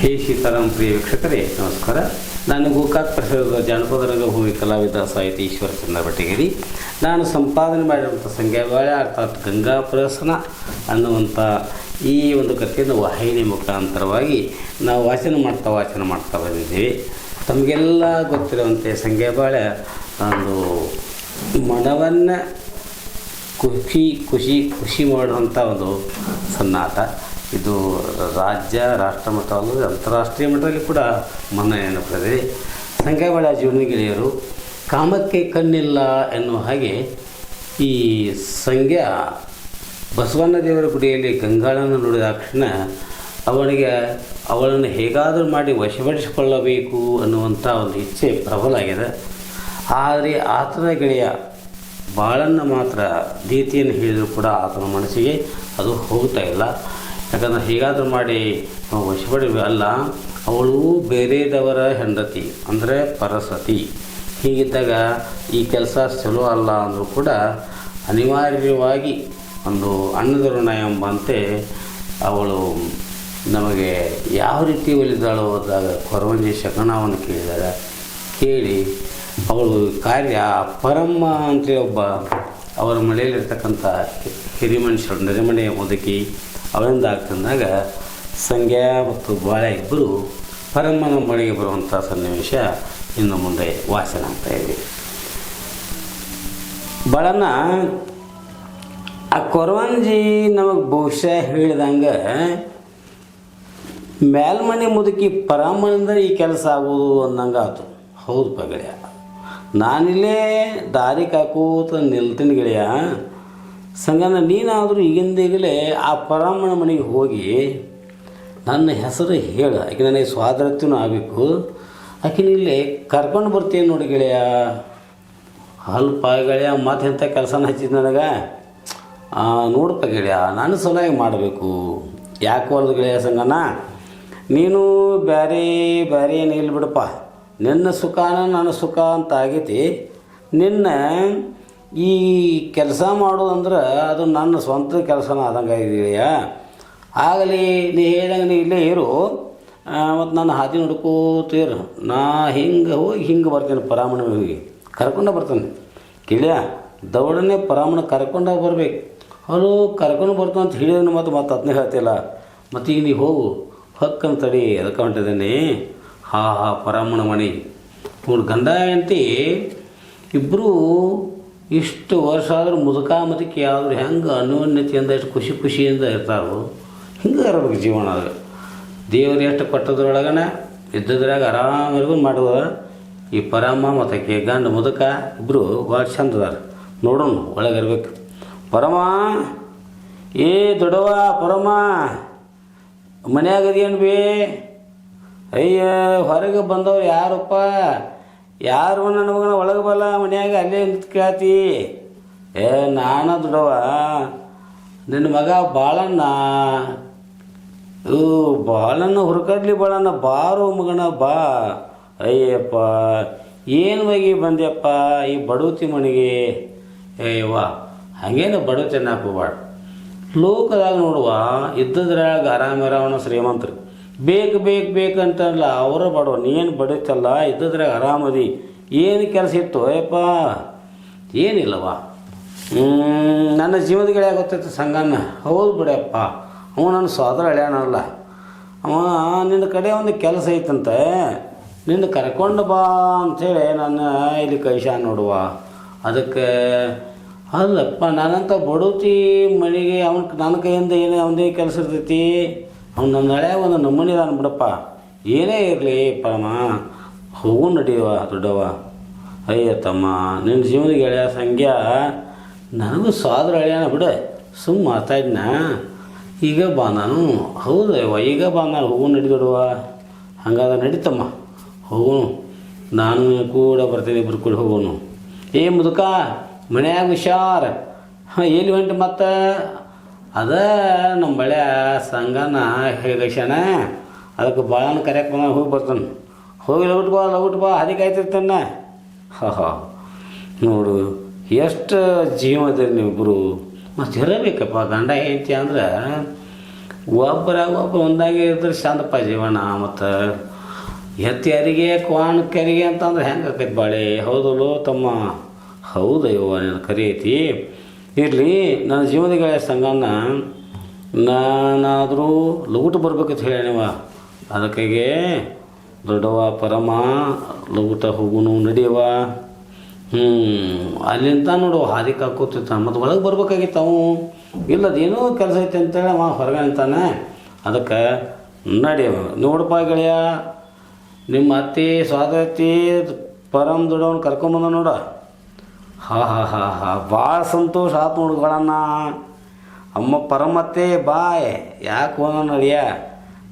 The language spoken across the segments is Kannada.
ಹೇ ಸೀತಾರಾಮ್ ಪ್ರಿಯ ವೀಕ್ಷಕರೇ ನಮಸ್ಕಾರ. ನಾನು ಗೋಕಾಕ್ ಪ್ರಸಿದ್ಧ ಜಾನಪದ ರಂಗಭೂಮಿ ಕಲಾವಿದ ಸಾಹಿತಿ ಈಶ್ವರಚಂದ್ರ ಬೆಟಗೇರಿ. ನಾನು ಸಂಪಾದನೆ ಮಾಡಿರುವಂಥ ಸಂಖ್ಯಾಬಾಳೆ ಅರ್ಥಾತ್ ಗಂಗಾಪ್ರಸನ ಅನ್ನುವಂಥ ಈ ಒಂದು ಕಥೆಯನ್ನು ವಾಹಿನಿ ಮುಖಾಂತರವಾಗಿ ನಾವು ವಾಚನ ಮಾಡ್ತಾ ಬಂದಿದ್ದೀವಿ. ತಮಗೆಲ್ಲ ಗೊತ್ತಿರುವಂತೆ ಸಂಖ್ಯಾಬಾಳೆ ಒಂದು ಮನವನ್ನು ಖುಷಿ ಮಾಡುವಂಥ ಒಂದು ಸನ್ನಾಟ. ಇದು ರಾಜ್ಯ ರಾಷ್ಟ್ರ ಮಟ್ಟ ಅಲ್ಲದೆ ಅಂತಾರಾಷ್ಟ್ರೀಯ ಮಟ್ಟದಲ್ಲಿ ಕೂಡ ಮನ್ನಣೆಯನ್ನು ಪಡೆದಿದೆ. ಸಂಖ್ಯಾಬಾಳೆ ಜೀವನ ಗೆಳೆಯರು ಕಾಮಕ್ಕೆ ಕಣ್ಣಿಲ್ಲ ಎನ್ನುವ ಹಾಗೆ ಈ ಸಂಖ್ಯಾ ಬಸವಣ್ಣ ದೇವರ ಗುಡಿಯಲ್ಲಿ ಗಂಗಾಳನ್ನು ನೋಡಿದ ತಕ್ಷಣ ಅವಳನ್ನು ಹೇಗಾದರೂ ಮಾಡಿ ವಶಪಡಿಸಿಕೊಳ್ಳಬೇಕು ಅನ್ನುವಂಥ ಒಂದು ಇಚ್ಛೆ ಪ್ರಬಲ ಆಗಿದೆ. ಆದರೆ ಆತನ ಗೆಳೆಯ ಬಾಳನ್ನು ಮಾತ್ರ ನೀತಿಯನ್ನು ಹೇಳಿದರೂ ಕೂಡ ಆತನ ಮನಸ್ಸಿಗೆ ಅದು ಹೋಗ್ತಾ ಇಲ್ಲ. ಯಾಕಂದರೆ ಹೇಗಾದರೂ ಮಾಡಿ ಅಲ್ಲ, ಅವಳು ಬೇರೆದವರ ಹೆಂಡತಿ ಅಂದರೆ ಪರಸತಿ. ಹೀಗಿದ್ದಾಗ ಈ ಕೆಲಸ ಚಲೋ ಅಲ್ಲ ಅಂದರೂ ಕೂಡ ಅನಿವಾರ್ಯವಾಗಿ ಒಂದು ಅನ್ನದ ಋಣ ಎಂಬಂತೆ ಅವಳು ನಮಗೆ ಯಾವ ರೀತಿ ಒಲಿದಾಳೋ ಹೋದಾಗ ಕೊರವಂಜಿ ಶಕನವನ್ನು ಕೇಳಿ ಅವಳು ಕಾರ್ಯ ಪರಮ್ಮ ಅಂತೇಳಿ ಒಬ್ಬ ಅವರ ಮನೆಯಲ್ಲಿರ್ತಕ್ಕಂಥ ಹಿರಿ ಮನುಷ್ಯರು ನೆರೆಮನೆ ಮುದುಕಿ ಅವರಿಂದ ಆಗ್ತಂದಾಗ ಸಂಖ್ಯಾ ಮತ್ತು ಬಾಳೆ ಇಬ್ಬರು ಪರಮ್ಮನ ಮನೆಗೆ ಬರುವಂಥ ಸನ್ನಿವೇಶ ಇನ್ನು ಮುಂದೆ ವಾಚನ ಆಗ್ತಾಯಿದೆ. ಬಾಳನ್ನ ಆ ಕೊರವಂಜಿ ನಮಗೆ ಬಹುಶಃ ಹೇಳಿದಂಗೆ ಮೇಲ್ಮನೆ ಮುದುಕಿ ಪರಮ್ಮನಿಂದ ಈ ಕೆಲಸ ಆಗೋದು ಅಂದಂಗೆ ಆಯ್ತು. ಹೌದು ಗೆಳೆಯ, ನಾನಿಲ್ಲೇ ದಾರಿ ಕಾಕೋತ ನಿಲ್ತೀನಿ ಗೆಳೆಯ. ಸಂಗನ ನೀನಾದರೂ ಈಗಿಂದೀಗಲೇ ಆ ಪರಮ್ಮನ ಮನೆಗೆ ಹೋಗಿ ನನ್ನ ಹೆಸರು ಹೇಳು, ಆಕೆ ನನಗೆ ಸ್ವಾತಂತ್ರ್ಯನೂ ಆಗಬೇಕು, ಆಕಿನ ಇಲ್ಲೇ ಕರ್ಕೊಂಡು ಬರ್ತೀನಿ ನೋಡಿ ಗೆಳೆಯ. ಅಲ್ಪ ಗೆಳೆಯ ಮತ್ತೆ ಎಂಥ ಕೆಲಸನ ಹಚ್ಚಿದ್ದು ನನಗೆ. ನೋಡಪ್ಪ ಗೆಳೆಯ, ನಾನು ಸಲುವಾಗಿ ಮಾಡಬೇಕು. ಯಾಕೆ ಹೊಲ್ದು ಗೆಳೆಯ ಸಂಗನ, ನೀನು ಬೇರೆ ಏನು ಇಲ್ಲ ಬಿಡಪ್ಪ. ನಿನ್ನ ಸುಖಾನ ನನ್ನ ಸುಖ ಅಂತ ಆಗೈತಿ. ನಿನ್ನ ಈ ಕೆಲಸ ಮಾಡೋದಂದ್ರೆ ಅದು ನನ್ನ ಸ್ವಂತ ಕೆಲಸನ ಆದಂಗೆ ಆಗಿದೆಯಾ. ಆಗಲಿ ನೀ ಹೇಳ್ದಂಗೆ ನೀ ಇಲ್ಲೇ ಇರು, ಮತ್ತು ನಾನು ಹಾದಿ ನೋಡ್ಕೋತೀರು. ನಾ ಹಿಂಗೆ ಬರ್ತೀನಿ ಪರಾಮಣ ಹೋಗಿ ಕರ್ಕೊಂಡೇ ಬರ್ತಾನೆ ಗೆಳೆಯ. ದೌಡನೆ ಪರಾಮಣ ಕರ್ಕೊಂಡಾಗ ಬರ್ಬೇಕು. ಅವಳು ಕರ್ಕೊಂಡು ಬರ್ತಾನೆ ಅಂತ ಹೇಳಿದನು ಮತ್ತು ಅದನ್ನೇ ಹೇಳ್ತಿಲ್ಲ. ಮತ್ತು ಈಗ ನೀ ಹೋಗು ಹಕ್ಕಂತ ತಡಿ ಅದಕ್ಕೆ ಹೊಂಟಿದ್ದೀನಿ. ಪರಾಮಣ ಮಣಿ ನೋಡು, ಗಂಡ ಹೆಂಡತಿ ಇಬ್ಬರು ಇಷ್ಟು ವರ್ಷ ಆದರೂ ಮುದುಕಾಮತಿಕೆ ಆದರೂ ಹೆಂಗೆ ಅನ್ಯೋನ್ಯತೆಯಿಂದ ಎಷ್ಟು ಖುಷಿಯಿಂದ ಇರ್ತಾರೋ ಹಿಂಗೆ ಇರಬೇಕು ಜೀವನ. ಅದು ದೇವರು ಎಷ್ಟು ಕೊಟ್ಟದ್ರೊಳಗನ ಇದ್ದದ್ರಾಗ ಆರಾಮಿರ್ಬೋದು ಮಾಡುವ. ಈ ಪರಮ್ಮ ಮತ್ತು ಆಕೆ ಗಂಡ ಮುದುಕ ಇಬ್ಬರು ಭಾಳ ಚಂದ ಅದಾರ. ನೋಡೋಣ ಒಳಗಿರ್ಬೇಕು. ಪರಮ ದೊಡ್ಡವ ಪರಮ ಮನ್ಯಾಗದೇನು ಬಿ? ಅಯ್ಯ ಹೊರಗೆ ಬಂದವ್ರು ಯಾರಪ್ಪ? ಯಾರು ನನ್ನ ಮಗನ ಒಳಗೆ ಬಲ್ಲ ಮನ್ಯಾಗ ಅಲ್ಲೇ ನಿಂತು ಕೇಳ್ತಿ. ನಾನ ದೊಡ್ಡವ, ನಿನ್ನ ಮಗ ಬಾಳಣ್ಣ. ಬಾಳಣ್ಣ ಹುರ್ಕಡ್ಲಿ ಬಾಳಣ್ಣ, ಬಾರೋ ಮಗನ ಬಾ. ಅಯ್ಯಪ್ಪ ಏನು ಬಗೆ ಬಂದ್ಯಪ್ಪ ಈ ಬಡವತಿ ಮನೆಗೆ? ಏವ್ವ ಹಾಗೇನು ಬಡವತಿ ಅನ್ನಕ್ಕೆ ಹೋಗ್ಬಾಡ. ಲೋಕದಾಗ ನೋಡುವ ಇದ್ದದ್ರಾಗ ಆರಾಮಿರವಣ ಶ್ರೀಮಂತರು ಬೇಕಂತಲ್ಲ ಅವರ ಬಡವ. ನೀನು ಬಡತಲ್ಲ, ಇದ್ದದ್ರಾಗ ಆರಾಮದಿ. ಏನು ಕೆಲಸ ಇತ್ತು ಅಯ್ಯಪ್ಪ? ಏನಿಲ್ಲವ, ನನ್ನ ಜೀವದ ಗೆಳೆಯ ಗೊತ್ತೈತೆ ಸಂಗಣ್ಣ. ಹೌದು ಬಿಡಪ್ಪ, ಅವ ನನ್ನ ಸೋದರ ಹಳ್ಯಾನಲ್ಲ. ಅವ ನಿನ್ನ ಕಡೆ ಒಂದು ಕೆಲಸ ಐತಂತೆ, ನಿನ್ನ ಕರ್ಕೊಂಡು ಬಾ ಅಂಥೇಳಿ ನನ್ನ ಇಲ್ಲಿ ಕೈಶಾನ ನೋಡುವ. ಅದಕ್ಕೆ ಅಲ್ಲಪ್ಪ ನಾನಂತ ಬಡವತಿ ಮನೆಗೆ ನನ್ನ ಕೈಯಿಂದ ಏನೇ ಅವನದೇ ಕೆಲಸ ಇರ್ತೈತಿ. ಅವ್ನು ನನ್ನ ಹಳೆ ಒಂದು ನಮೂನಿ ನಾನು ಬಿಡಪ್ಪ. ಏನೇ ಇರಲಿ ಪರಮ ಹೋಗು ನಡಿಯವ ದೊಡ್ಡವ. ಅಯ್ಯ ತಮ್ಮ, ನಿನ್ನ ಜೀವನ ಗೆಳೆಯ ಸಂಖ್ಯಾ ನನಗೂ ಸೋದರ ಹಳೆಯನ ಬಿಡ. ಸುಮ್ಮ ಮಾತಾಡಿನ ಈಗ ಬಾ ನಾನು. ಹೌದು ಈಗ ಬಾ ನಾನು ಹೋಗು ನಡಿ ದೊಡ್ಡವ. ಹಂಗಾದ್ರೆ ನಡೀತಮ್ಮ ಹೋಗೋನು, ನಾನು ಕೂಡ ಬರ್ತೀನಿ, ಇಬ್ಬರು ಕೂಡ ಹೋಗೋನು. ಮುದುಕ ಮನ್ಯಾಗ ಹುಷಾರ. ಎಲ್ಲಿ ಹೊಂಟು ಮತ್ತು? ಅದ ನಮ್ಮ ಬಳೆ ಸಂಗನ ಹೇಗಶನ, ಅದಕ್ಕೆ ಭಾಳನ ಕರೆಯಕ್ಕೆ ಬಂದ ಹೋಗಿ ಬರ್ತಾನೆ. ಹೋಗಿ ಲೌಟ್ ಬಾ ಹದಿ ಕಾಯ್ತಿರ್ತಾನೆ. ನೋಡು ಎಷ್ಟು ಜೀವ ಅದಿರಿ ನೀವಿಬ್ಬರು. ಮತ್ತು ಇರಬೇಕಪ್ಪ ಗಂಡ ಹೆಂಡತಿ ಅಂದ್ರೆ ಒಬ್ಬರಾಗ ಒಬ್ಬ ಒಂದಾಗೆ ಇದ್ರೆ ಚಂದಪ್ಪ ಜೀವನ. ಮತ್ತು ಎತ್ತಿ ಯಾರಿಗೆ ಕ್ವಾಣ ಕೆರಿಗೆ ಅಂತಂದ್ರೆ ಹೆಂಗೆ ಆಕೈತಿ ಬಾಳೆ, ಹೌದಲ್ಲೋ ತಮ್ಮ? ಹೌದಯ್ಯೋ ನೀನು ಕರಿ ಐತಿ. ಇರಲಿ, ನನ್ನ ಜೀವನದ ಗೆಳೆಯ ಸಂಗಣ್ಣ ನಾನಾದರೂ ಲಗುಟ ಬರ್ಬೇಕಂತ ಹೇಳಿ ನೀವ. ಅದಕ್ಕಾಗೆ ದೊಡ್ಡವ ಪರಮ ಲಗುಟ ಹೋಗುನು ನಡಿಯವ. ಅಲ್ಲಿಂದ ನೋಡು ಹಾದಿ ಕಾಕೋತಿರ್ತಾನೆ. ಮತ್ತು ಒಳಗೆ ಬರ್ಬೇಕಾಗಿತ್ತು ಅವು. ಇಲ್ಲದೇನೋ ಕೆಲಸ ಐತೆ ಅಂತೇಳಿ ಅವ ಹೊರಗೆ ಅಂತಾನೆ. ಅದಕ್ಕೆ ನಡಿಯವ. ನೋಡಪ್ಪ ಗೆಳೆಯ, ನಿಮ್ಮ ಅತ್ತಿ ಸ್ವಾದತ್ತಿ ಪರಮ್ ದೊಡ್ಡವನು ಕರ್ಕೊಂಬಂದ ನೋಡ. ಹಾ ಭಾಳ ಸಂತೋಷ ಆತು ನೋಡುಗಳನ್ನ. ಅಮ್ಮ ಪರಮತ್ತೆ ಬಾಯ್ ಯಾಕೆ ಹೋದ ನಡಿಯ,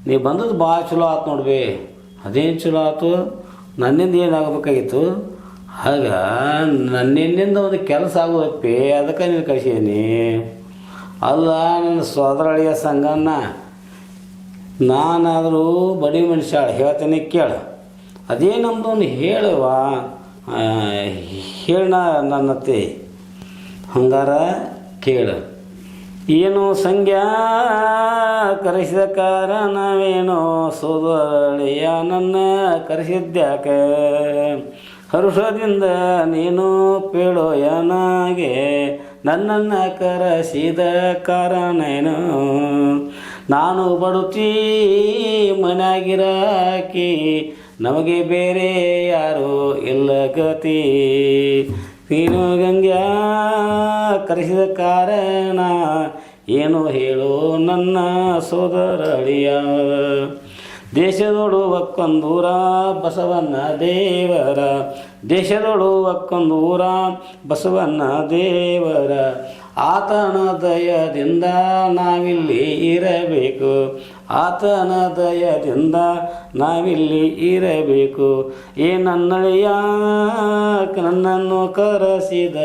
ನೀ ಬಂದದ್ದು ಭಾಳ ಚಲೋ ಆತು ನೋಡ್ಬಿ. ಅದೇನು ಚಲೋ ಆಯ್ತು, ನನ್ನಿಂದ ಏನಾಗಬೇಕಾಗಿತ್ತು. ಆಗ ನನ್ನಿಂದ ಒಂದು ಕೆಲಸ ಆಗೋದಪ್ಪಿ, ಅದಕ್ಕೆ ನೀನು ಕಳಿಸೀನಿ. ಅಲ್ಲ ನನ್ನ ಸೋದರಳಿಯ ಸಂಗಣ್ಣ, ನಾನಾದರೂ ಬಡಿ ಮನುಷ್ಯ ಹೇಳ್ತೇನೆ ಕೇಳು. ಅದೇ ನಮ್ಮದೊಂದು ಹೇಳುವ ಹೇಳ ನನ್ನತ್ತೆ. ಹಂಗಾರ ಕೇಳು. ಏನು ಸಂಜ್ಞಾ ಕರೆಸಿದ ಕಾರಣವೇನೋ ಸೋದರಳಿಯ ನನ್ನ ಕರೆಸಿದ್ಯಾಕೆ, ಹರುಷದಿಂದ ನೀನು ಪೇಳೋಯನಾಗೆ ನನ್ನನ್ನು ಕರೆಸಿದ ಕಾರಣೇನು. ನಾನು ಬಡುತ್ತೀ ಮನೆಯಾಗಿರಾಕಿ, ನಮಗೆ ಬೇರೆ ಯಾರು ಇಲ್ಲ ಗತಿ. ನೀನು ಗಂಗ್ಯಾ ಕರೆಸಿದ ಕಾರಣ ಏನು ಹೇಳು ನನ್ನ ಸೋದರಳಿಯ. ದೇಶದೊಳು ಒಕ್ಕೊಂದೂರ ಬಸವಣ್ಣ ದೇವರ, ದೇಶದೊಳು ಒಕ್ಕೊಂದೂರ ಬಸವಣ್ಣ ದೇವರ. ಆತನ ದಯದಿಂದ ನಾವಿಲ್ಲಿ ಇರಬೇಕು, ಆತನ ದಯದಿಂದ ನಾವಿಲ್ಲಿ ಇರಬೇಕು. ನನ್ನಳಿಯ ನನ್ನನ್ನು ಕರೆಸಿದ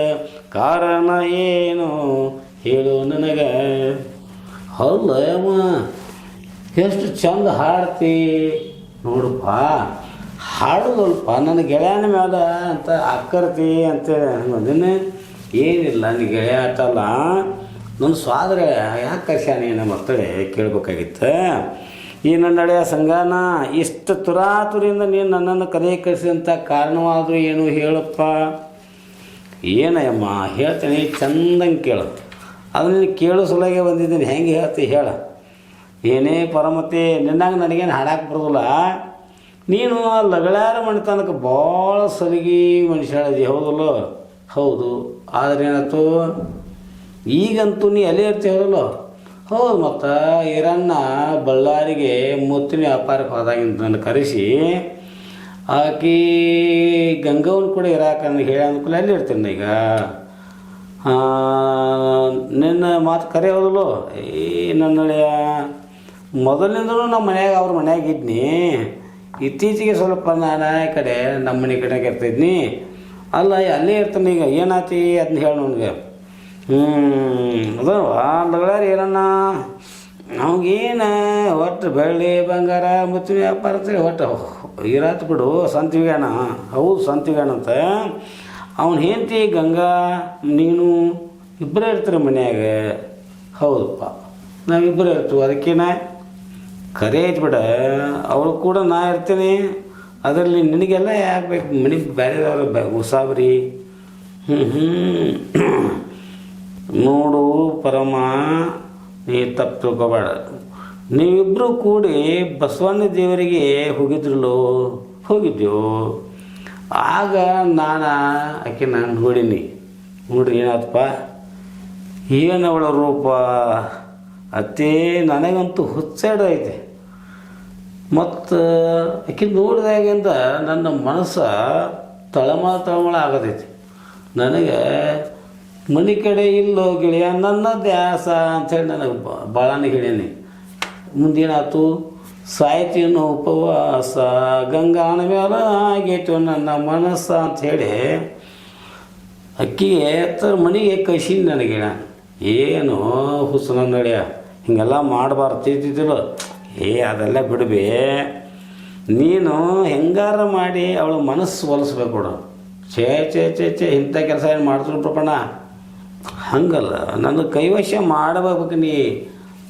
ಕಾರಣ ಏನು ಹೇಳು ನನಗೆ. ಹೌದಮ್ಮ, ಎಷ್ಟು ಚಂದ ಹಾಡ್ತಿ ನೋಡಪ್ಪ. ಹಾಡೋದಲ್ಪ ನನ್ನ ಗೆಳೆಯನ ಮೇಲೆ ಅಂತ ಅಕ್ಕರ್ತಿ ಅಂತೇಳಿ ನನಗೊಂದಿನ ಏನಿಲ್ಲ. ನಿನ್ನ ಗೆಳೆಯ ಆಟಲ್ಲ, ನನ್ನ ಸ್ವಾದ್ರ ಯಾಕೆ ಕರ್ಸ್ಯಾನಿ ನಮ್ಮ ಮಕ್ಕಳೇ ಕೇಳ್ಬೇಕಾಗಿತ್ತು. ಈ ನನ್ನ ಹಳೆಯ ಸಂಗಾನ ಇಷ್ಟು ತುರಾತುರಿಂದ ನೀನು ನನ್ನನ್ನು ಕರೆ ಕಳಿಸಿದಂಥ ಕಾರಣವಾದರೂ ಏನು ಹೇಳಪ್ಪ. ಏನಯ್ಯಮ್ಮ ಹೇಳ್ತೀನಿ, ಚಂದಂಗೆ ಕೇಳು. ಅದನ್ನ ಕೇಳೋ ಸಲುವಾಗಿ ಬಂದಿದ್ದೀನಿ. ಹೆಂಗೆ ಹೇಳ್ತಿ ಹೇಳ. ಏನೇ ಪರಮತೆ, ನಿನ್ನಾಗ ನನಗೇನು ಹಾಡಕ್ಕೆ ಬರೋದಿಲ್ಲ. ನೀನು ಆ ಲಗಳಾರ ಮಣಿತನಕ್ಕೆ ಭಾಳ ಸಲಿಗೆ ಮನುಷ್ಯ ಹೇಳಿದಿ, ಹೌದಲ್ಲೋ? ಹೌದು. ಆದರೆ ಏನಾಯ್ತು, ಈಗಂತೂ ನೀ ಅಲ್ಲೇ ಇರ್ತೀವಿ ಹೌದಲ್ಲೋ? ಹೌದು. ಮತ್ತು ಈರಣ್ಣ ಬಳ್ಳಾರಿಗೆ ಮುತ್ತಿನ ವ್ಯಾಪಾರಕ್ಕೆ ಹೋದಾಗಿಂತ ನನ್ನ ಕರೆಸಿ ಆಕಿ ಗಂಗವನ್ ಕೂಡ ಇರಾಕಂದು ಹೇಳಿ ಅಂದ್ಕೂಲ ಅಲ್ಲಿ ಇರ್ತೀನಿ ಈಗ. ನಿನ್ನ ಮಾತು ಕರೆ ಹೌದಲ್ಲೋ? ನನ್ನ ಮೊದಲಿನಿಂದಲೂ ನಮ್ಮ ಮನ್ಯಾಗ ಅವ್ರ ಮನ್ಯಾಗ ಇದ್ನಿ. ಇತ್ತೀಚೆಗೆ ಸ್ವಲ್ಪ ನಾನು ಈ ಕಡೆ ನಮ್ಮ ಮನೆ ಕಡೆಗೆ ಇರ್ತಿದ್ನಿ. ಅಲ್ಲ ಅಲ್ಲೇ ಇರ್ತಾನೆ ಈಗ. ಏನಾಯ್ತಿ ಅದನ್ನ ಹೇಳಿ ನನಗೆ. ಅದು ಲಗಳಾರ ಏನನ್ನ ನಮಗೇನು ಒಟ್ಟು ಬೆಳ್ಳಿ ಬಂಗಾರ ಮುತ್ತಿನ ವ್ಯಾಪಾರ ಅಂತೇಳಿ ಒಟ್ಟು ಇರಾತ್ ಬಿಡು. ಸಂತಿವ್ಯಾಣ, ಹೌದು ಸಂತಿವ್ಯಾಣ ಅಂತ. ಅವನು ಹೆಂಡತಿ ಗಂಗಾ ನೀನು ಇಬ್ಬರೇ ಇರ್ತೀರಿ ಮನ್ಯಾಗ. ಹೌದಪ್ಪ, ನಾವಿಬ್ಬರೇ ಇರ್ತೀವಿ. ಅದಕ್ಕೇನ ಕರೆ ಐತಿ ಬಿಡ. ಅವ್ರು ಕೂಡ ನಾ ಇರ್ತೀನಿ. ಅದರಲ್ಲಿ ನಿನಗೆಲ್ಲ ಯಾಕೆ ಬೇಕು ಮನೆ ಬೇರೆದವ್ರ ಉಸಾಬ್ರಿ. ನೋಡು ಪರಮ, ನೀ ತಪ್ಪು ತಿಳ್ಕೊಬೇಡ. ನೀವಿಬ್ಬರು ಕೂಡಿ ಬಸವಣ್ಣ ದೇವರಿಗೆ ಹೋಗಿದ್ದೆವು. ಆಗ ನಾನು ಆಕೆ ನಾನು ನೋಡೀನಿ. ನೋಡ್ರಿ ಏನಾಯ್ತಪ್ಪ, ಏನು ಅವಳ ರೂಪ ಅತ್ತೇ ನನಗಂತೂ ಹುಚ್ಚಾಡ ಐತೆ. ಮತ್ತು ಆಕೆ ನೋಡಿದಾಗಿಂದ ನನ್ನ ಮನಸ್ಸು ತಳಮಳ ಆಗೋದೈತಿ. ನನಗೆ ಮನೆ ಕಡೆ ಇಲ್ಲೋ ಗೆಳೆಯ ನನ್ನ ದ್ಯಾಸ ಅಂಥೇಳಿ ನನಗೆ ಭಾಳನ ಹೇಳೀನಿ. ಮುಂದೇನಾಯ್ತು, ಸಾಯ್ತೀನೋ ಉಪವಾಸ ಗಂಗಾನ ಮೇಲೆ ಆಗೈತು ನನ್ನ ಮನಸ್ಸು ಅಂಥೇಳಿ ಅಕ್ಕಿಗೆ ಮನೆಗೆ ಕಳಿಸೀನಿ. ನನಗೆ ಏನು ಹುಸ್ನ ನಡೆಯ ಹಿಂಗೆಲ್ಲ ಮಾಡಬಾರ್ದು ತಿದ್ದಿದ್ದಿಲ್ಲ. ಅದೆಲ್ಲ ಬಿಡ್ಬೇ. ನೀನು ಹೆಂಗಾರ ಮಾಡಿ ಅವಳ ಮನಸ್ಸು ಒಲಿಸ್ಬೇಕು ಕೊಡು. ಛೇ ಇಂಥ ಕೆಲಸ ಏನು ಮಾಡಿದ್ರು ಪ್ರಪಣ ಹಂಗಲ್ಲ. ನನ್ನ ಕೈವಶ ಮಾಡಬೇಕು ನೀ.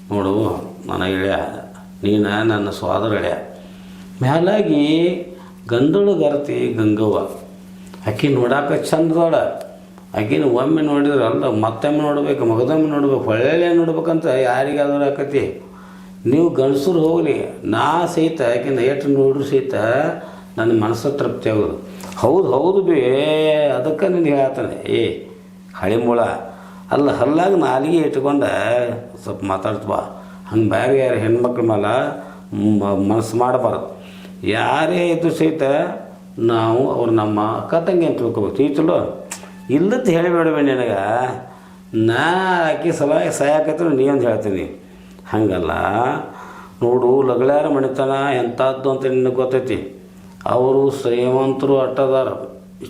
ನೋಡು ನನ್ನ ಗೆಳೆಯ, ನೀನು ನನ್ನ ಸೋದರ ಗೆಳೆಯ. ಮ್ಯಾಲಾಗಿ ಗಂಧಳು ಗರತಿ ಗಂಗವ್ವ, ಆಕೆ ನೋಡಾಕ ಚಂದದೋಳ. ಆಕಿನ ಒಮ್ಮೆ ನೋಡಿದ್ರೆ ಅಲ್ಲ ಮತ್ತೊಮ್ಮೆ ನೋಡ್ಬೇಕು, ಮಗದೊಮ್ಮೆ ನೋಡ್ಬೇಕು, ಒಳ್ಳೆ ನೋಡ್ಬೇಕಂತ ಯಾರಿಗಾದ್ರೂ ಆಕತಿ. ನೀವು ಗಂಡಸರು ಹೋಗಲಿ, ನಾ ಸಹಿತ ಆಕಿನ ಏಟು ನೋಡ್ರು ಸಹಿತ ನನ್ನ ಮನಸ್ಸು ತೃಪ್ತಿ ಆಗೋದು. ಹೌದು ಹೌದು ಬೇ, ಅದಕ್ಕೆ ನಿನಗೆ ಹೇಳ್ತಾನೆ, ಹಳಿ ಮೂಳ ಅಲ್ಲ, ಹಲ್ಲಾಗ ನಾಲಿಗೆ ಇಟ್ಕೊಂಡು ಸ್ವಲ್ಪ ಮಾತಾಡ್ತವಾ. ಹಂಗೆ ಬೇರೆ ಯಾರು ಹೆಣ್ಮಕ್ಳ ಮೇಲೆ ಮನಸ್ಸು ಮಾಡಬಾರ್ದು. ಯಾರೇ ಇದ್ದು ಸಹಿತ ನಾವು ಅವ್ರು ನಮ್ಮ ಅಕ್ಕ ತಂಗಿ ಅಂತ ತಿಳ್ಕೊಬೇಕು. ಈಚಲೋ ಇಲ್ಲದ್ದು ಹೇಳಿಬೇಡವೆ ನಿನಗೆ. ನಾ ಆಕೆ ಸಲುವಾಗಿ ಸಾಯಕತ್ರ ನೀ ಅಂತ ಹೇಳ್ತೀನಿ. ಹಾಗಲ್ಲ ನೋಡು, ಲಗಳಾರ ಮಣಿತನ ಎಂಥದ್ದು ಅಂತ ನಿನಗೆ ಗೊತ್ತೈತಿ. ಅವರು ಶ್ರೀಮಂತರು ಅಟ್ಟದಾರ,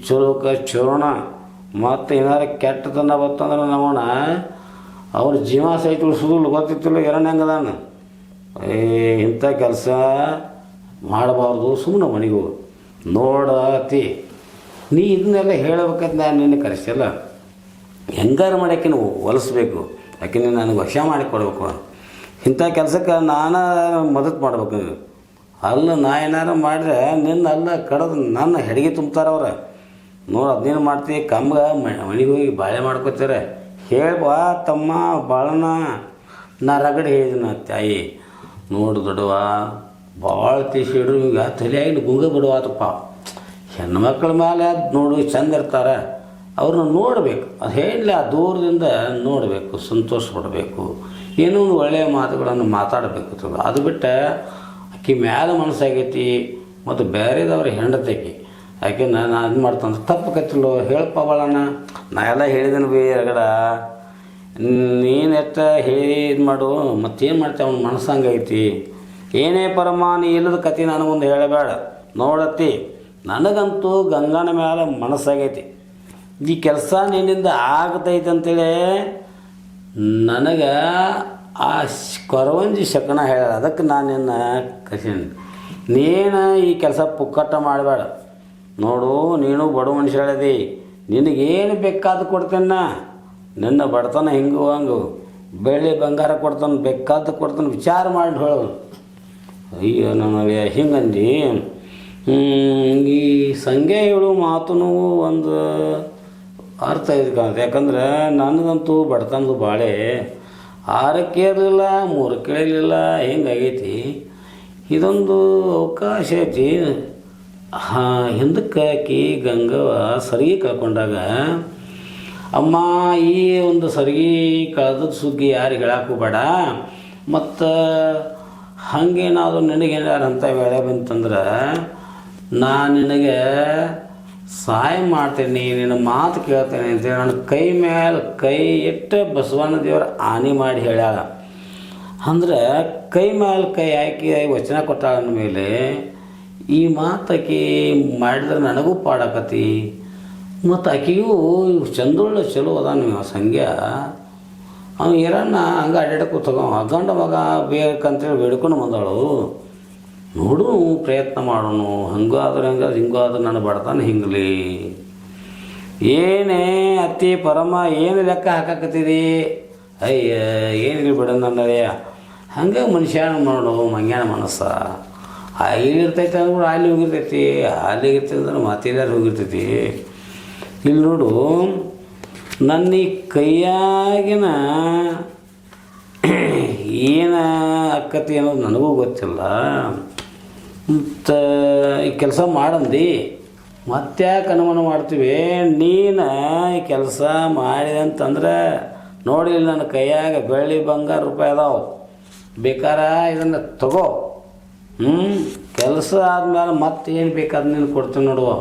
ಚಲೋಕ ಚೋರಣ. ಮತ್ತು ಏನಾರು ಕೆಟ್ಟತನ ಬತ್ತಂದ್ರೆ ನಮ್ಮಣ್ಣ ಅವ್ರ ಜೀವ ಸಹಿತ ಉಳಿಸೋದಿಲ್ಲ. ಗೊತ್ತಿತ್ತಿಲ್ಲ ಎರಡನೇ ಹೆಂಗದಾನ. ಇಂಥ ಕೆಲಸ ಮಾಡಬಾರ್ದು, ಸುಮ್ಮನೆ ಮನೆಗೂ ನೋಡತಿ. ನೀ ಇದನ್ನೆಲ್ಲ ಹೇಳಬೇಕಂತ ನಾನು ನಿನ್ನೆ ಕರೆಸಿಲ್ಲ. ಹೆಂಗಾರು ಮಾಡೋಕ್ಕೆ ನೀವು ಹೊಲಿಸ್ಬೇಕು, ಯಾಕೆ ನೀನು ನನಗೆ ವಶ ಮಾಡಿ ಕೊಡಬೇಕು. ಇಂಥ ಕೆಲಸಕ್ಕೆ ನಾನು ಮದತ್ತು ಮಾಡ್ಬೇಕು. ಅಲ್ಲ ನಾ ಏನಾರು ಮಾಡಿದ್ರೆ ನಿನ್ನ ಅಲ್ಲ ಕಡದು ನನ್ನ ಹೆಡಿಗೆ ತುಂಬ್ತಾರವ್ರೆ. ನೋಡಿ ಅದನ್ನೇನು ಮಾಡ್ತೀವಿ, ಕಮ್ಗೆ ಮನೆಗೆ ಹೋಗಿ ಬಾಳೆ ಮಾಡ್ಕೋತಾರೆ. ಹೇಳ್ಬಾ ತಮ್ಮ ಬಾಳನ, ನಾ ರಗಡೆ ಹೇಳಿದಿನ ತಾಯಿ. ನೋಡು ದೊಡ್ಡವ, ಭಾಳ ತೀಸಿಡ್ರು ಈಗ ತಲೆಯಾಗಿ ಗುಂಗ ಬಿಡುವಾತಪ್ಪ. ಹೆಣ್ಮಕ್ಳ ಮೇಲೆ ಅದು ನೋಡು ಚಂದ ಇರ್ತಾರೆ, ಅವ್ರನ್ನ ನೋಡಬೇಕು. ಅದು ಹೇಳಲಿ, ಆ ದೂರದಿಂದ ನೋಡಬೇಕು, ಸಂತೋಷ ಪಡಬೇಕು, ಏನೋ ಒಂದು ಒಳ್ಳೆಯ ಮಾತುಗಳನ್ನು ಮಾತಾಡಬೇಕು. ಅದು ಬಿಟ್ಟು ಆಕೆ ಮ್ಯಾಲ ಮನಸ್ಸಾಗೈತಿ ಮತ್ತು ಬೇರೆದವ್ರ ಹೆಂಡತಿಗೆ ಯಾಕೆ ನಾನು ಅದು ಮಾಡ್ತಾನೆ ತಪ್ಪು ಕತ್ತಿಲ್ಲ. ಹೇಳಪ್ಪ ಬಾಳಣ್ಣ, ನಾ ಎಲ್ಲ ಹೇಳಿದ್ದೀನಿ ಬಿ ರಗಡ. ನೀನು ಎಷ್ಟ ಹೇಳಿ ಇದು ಮಾಡು, ಮತ್ತೇನು ಮಾಡ್ತೇವೆ ಅವ್ನ ಮನಸ್ಸಂಗೈತಿ. ಏನೇ ಪರಮ ನೀ ಇಲ್ಲದ ಕತೆ ನನಗೊಂದು ಹೇಳಬೇಡ. ನೋಡತ್ತಿ, ನನಗಂತೂ ಗಂಗನ ಮ್ಯಾಲ ಮನಸ್ಸಾಗೈತಿ. ಈ ಕೆಲಸ ನಿನ್ನಿಂದ ಆಗತೈತೆ ಅಂತೇಳಿ ನನಗೆ ಆ ಕೊರವಂಜಿ ಶಕನ ಹೇಳ. ಅದಕ್ಕೆ ನಾನು ನಿನ್ನ ಕಸೀನಿ. ನೀನು ಈ ಕೆಲಸ ಪುಕ್ಕಟ್ಟ ಮಾಡಬೇಡ. ನೋಡು, ನೀನು ಬಡ ಮನುಷ್ಯ ಹೇಳದಿ, ನಿನಗೇನು ಬೇಕಾದ ಕೊಡ್ತೇನೆ. ನಿನ್ನ ಬಡತನ ಹಿಂಗೆ ಹಂಗು ಬೆಳ್ಳಿ ಬಂಗಾರ ಕೊಡ್ತಾನೆ, ಬೇಕಾದ ಕೊಡ್ತಾನೆ, ವಿಚಾರ ಮಾಡಿ ಹೇಳು. ಅಯ್ಯೋ ನನಗೆ ಹಿಂಗಂದು ಈ ಸಂಖ್ಯೆ ಹೇಳು ಮಾತೂ ಒಂದು ಅರ್ಥ ಇದು ಕಾಣುತ್ತೆ. ಯಾಕಂದ್ರೆ ನನಗಂತೂ ಬಡತನದು ಬಾಳೆ 6ಕ್ಕೆ ಇರಲಿಲ್ಲ, 3ಕ್ಕೆ ಇರಲಿಲ್ಲ, ಹಿಂಗಾಗೈತಿ. ಇದೊಂದು ಅವಕಾಶ ಐತಿ. ಹಿಂದಕ್ಕೆ ಹಾಕಿ ಗಂಗವ್ವ ಸರಿಗೆ ಕಳ್ಕೊಂಡಾಗ, ಅಮ್ಮ ಈ ಒಂದು ಸರಿಗೆ ಕಳೆದ ಸುಗ್ಗಿ ಯಾರಿಗೆ ಹೇಳಕ್ಕೂ ಬೇಡ. ಮತ್ತು ಹಾಗೇನಾದ್ರು ನಿನಗೇನಾರು ಅಂಥ ವೇಳೆ ಬಂತಂದ್ರೆ ನಾನು ನಿನಗೆ ಸಹಾಯ ಮಾಡ್ತೇನೆ, ನಿನ್ನ ಮಾತು ಕೇಳ್ತೇನೆ ಅಂತೇಳಿ ನನ್ನ ಕೈ ಮೇಲೆ ಕೈ ಇಟ್ಟು ಬಸವಣ್ಣ ದೇವರ ಆನೆ ಮಾಡಿ ಹೇಳ್ಯಾಳ. ಅಂದ್ರೆ ಕೈ ಮೇಲೆ ಕೈ ಹಾಕಿ ವಚನ ಕೊಟ್ಟಾಳ ಮೇಲೆ ಈ ಮಾತು ಆಕಿ ಮಾಡಿದ್ರೆ ನನಗೂ ಪಾಡಾಕತಿ. ಮತ್ತು ಆಕೆಗೂ ಚಂದೊಳ್ಳೆ ಚಲೋ ಅದ ನೀವು ಸಂಖ್ಯಾ. ಅವ್ನು ಎರಣ್ಣ ಹಂಗೆ ಅಡ್ಡಾಡಕ್ಕೂ ತಗೋ ಗಂಡ ಮಗ ಬೇಕಂತೇಳಿ ಬೇಡ್ಕೊಂಡು ಬಂದಳು. ನೋಡು, ಪ್ರಯತ್ನ ಮಾಡೋಣ, ಹಂಗೂ ಆದ್ರೆ ಹಂಗಾದ್ರೆ ಹಿಂಗೂ ಆದ್ರೆ ನನ್ನ ಬಡತಾನೆ ಹಿಂಗಲಿ. ಏನೇ ಅತ್ತಿ ಪರಮ ಏನು ಲೆಕ್ಕ ಹಾಕಾಕತ್ತೀರಿ? ಅಯ್ಯ ಏನಿಲ್ಲ ಬಿಡ ನನ್ನಯ್ಯ. ಹಂಗೆ ಮನುಷ್ಯ ಮಾಡು, ಮಂಗ್ಯಾನ ಮನಸ್ಸ ಇಲ್ಲಿರ್ತೈತೆ ಅಂದ್ಬಿಡು ಅಲ್ಲಿ ಹೋಗಿರ್ತೈತಿ, ಅಲ್ಲಿಗಿರ್ತೈತೆ ಅಂದ್ರೆ ಮಾತೆಲ್ಲಾರು ಹೋಗಿರ್ತೈತಿ. ಇಲ್ಲಿ ನೋಡು, ನನ್ನ ಈ ಕೈಯಾಗಿನ ಏನು ಅಕ್ಕತಿ ಅನ್ನೋದು ನನಗೂ ಗೊತ್ತಿಲ್ಲ. ಮತ್ತು ಈ ಕೆಲಸ ಮಾಡಂದು ಮತ್ತ್ಯಾಕೆ ಅನುಮಾನ ಮಾಡ್ತೀವಿ? ನೀನು ಈ ಕೆಲಸ ಮಾಡಿದಂತಂದ್ರೆ ನೋಡಿ, ನನ್ನ ಕೈಯಾಗ ಬೆಳ್ಳಿ ಬಂಗಾರ ರೂಪಾಯಿ ಅದಾವೆ, ಬೇಕಾರ ಇದನ್ನು ತಗೋ. ಕೆಲಸ ಆದ್ಮೇಲೆ ಮತ್ತೆ ಏನು ಬೇಕಾದ ನೀನು ಕೊಡ್ತೀನಿ ನೋಡುವ.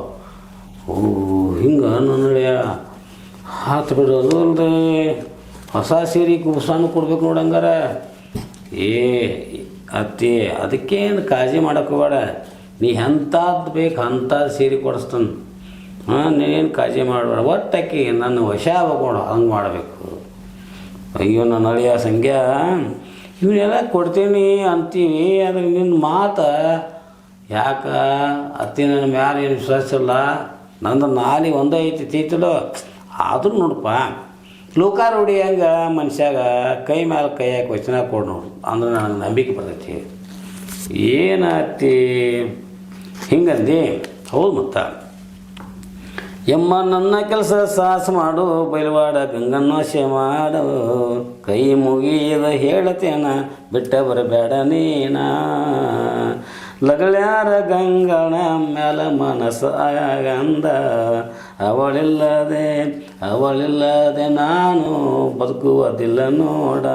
ಓ ಹಿಂಗೆ ನನ್ನ ಹಾತು ಬಿಡೋದು ಅಲ್ರಿ, ಹೊಸ ಸೀರೆ ಕುಬ್ಸಾನು ಕೊಡ್ಬೇಕು ನೋಡಂಗಾರ. ಅತ್ತಿ ಅದಕ್ಕೇನು ಕಾಳಜಿ ಮಾಡೋಕ್ಕೋಬೇಡ, ನೀ ಎಂಥದ್ದು ಬೇಕು ಅಂಥದ್ದು ಸೀರೆ ಕೊಡಿಸ್ತಾನೆ. ನೀನೇನು ಕಾಳಜಿ ಮಾಡಬೇಡ, ಒಟ್ಟಾಕಿ ನನ್ನ ವಶ ಆಗ್ಬೇಕು, ಹಂಗೆ ಮಾಡಬೇಕು. ಅಯ್ಯೋ ನನ್ನ ಅಳಿಯ ಸಂಖ್ಯಾ, ಇವನ್ನೆಲ್ಲ ಕೊಡ್ತೀನಿ ಅಂತೀವಿ, ಆದರೆ ನಿನ್ನ ಮಾತು ಯಾಕೆ ಅತ್ತಿ ನನ್ನ ಮ್ಯಾಲೆ ಏನು ವಿಶ್ವಾಸ ಇಲ್ಲ. ನಂದು ನಾಲಿ ಒಂದೇ ಐತಿ ತೀತಲು. ಆದರೂ ನೋಡಪ್ಪ, ಲೋಕಾರೂಢಿ ಹಂಗೆ ಮನುಷ್ಯಾಗ ಕೈ ಮ್ಯಾಲೆ ಕೈ ಹಾಕಿ ವಚನ ಕೊಡು ನೋಡು ಅಂದ್ರೆ ನನಗೆ ನಂಬಿಕೆ ಬರ್ತೈತಿ. ಏನಾತಿ ಹಿಂಗಂದು ಹೌದು ಮತ್ತ ಎಮ್ಮ ನನ್ನ ಕೆಲಸ ಸಾಹಸ ಮಾಡು ಬೈಲವಾಡ ಗಂಗನ್ನೋಶೆ ಮಾಡು ಕೈ ಮುಗಿದ ಹೇಳತೇನ ಬಿಟ್ಟ ಬರಬೇಡ ನೀನ ಲಗಳ್ಯಾರ ಗಂಗಣ ಮ್ಯಾಲ ಮನಸ್ಸಾಗಂದ ಅವಳಿಲ್ಲದೆ ನಾನು ಬದುಕುವುದಿಲ್ಲ ನೋಡ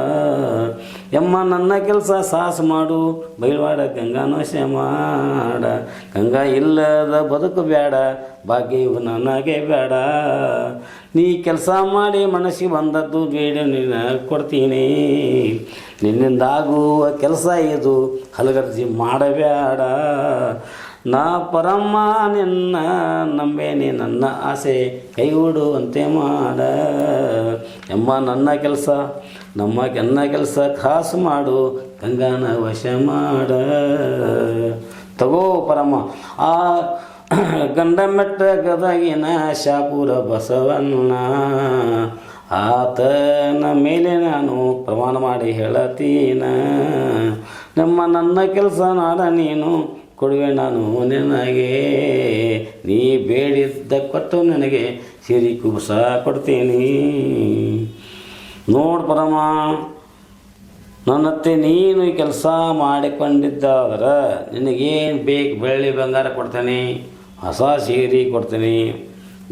ಎಮ್ಮ ನನ್ನ ಕೆಲಸ ಸಾಹಸ ಮಾಡು ಬೈಲವಾಡ ಗಂಗಾನೋಶೆ ಮಾಡ ಗಂಗಾ ಇಲ್ಲದ ಬದುಕು ಬೇಡ ಭಾಗ್ಯವು ನನಗೆ ಬೇಡ ನೀ ಕೆಲಸ ಮಾಡಿ ಮನಸ್ಸಿಗೆ ಬಂದದ್ದು ಬೇಡ ನೀನು ಕೊಡ್ತೀನಿ ನಿನ್ನಿಂದಾಗುವ ಕೆಲಸ ಇದು ಹಲಗರ್ಜಿ ಮಾಡಬೇಡ ನಾ ಪರಮ್ಮ ನಿನ್ನ ನಂಬೇನಿ ನನ್ನ ಆಸೆ ಕೈಗೂಡುವಂತೆ ಮಾಡ ಎಮ್ಮ ನನ್ನ ಕೆಲಸ ಖಾಸು ಮಾಡು ಗಂಗಾನ ವಶ ಮಾಡ ತಗೋ ಪರಮ್ಮ ಆ ಗಂಡ ಮೆಟ್ಟ ಗದಗಿನ ಶಾಪುರ ಬಸವಣ್ಣ ಆತನ ಮೇಲೆ ನಾನು ಪ್ರಮಾಣ ಮಾಡಿ ಹೇಳತೀನ ನನ್ನ ಕೆಲಸ ನಾಡ ನೀನು ಕೊಡುವೆ ನಾನು ನಿನಗೆ ನೀ ಬೇಡಿದ್ದ ಕೊಟ್ಟು ನನಗೆ ಸಿರಿ ಕುಬಸ ಕೊಡ್ತೀನಿ ನೋಡು ಪರಮ ನನ್ನತ್ತೆ ನೀನು ಈ ಕೆಲಸ ಮಾಡಿಕೊಂಡಿದ್ದಾದ್ರೆ ನಿನಗೇನು ಬೇಕು ಬೆಳ್ಳಿ ಬಂಗಾರ ಕೊಡ್ತೇನೆ ಹೊಸ ಸೀರೆ ಕೊಡ್ತೀನಿ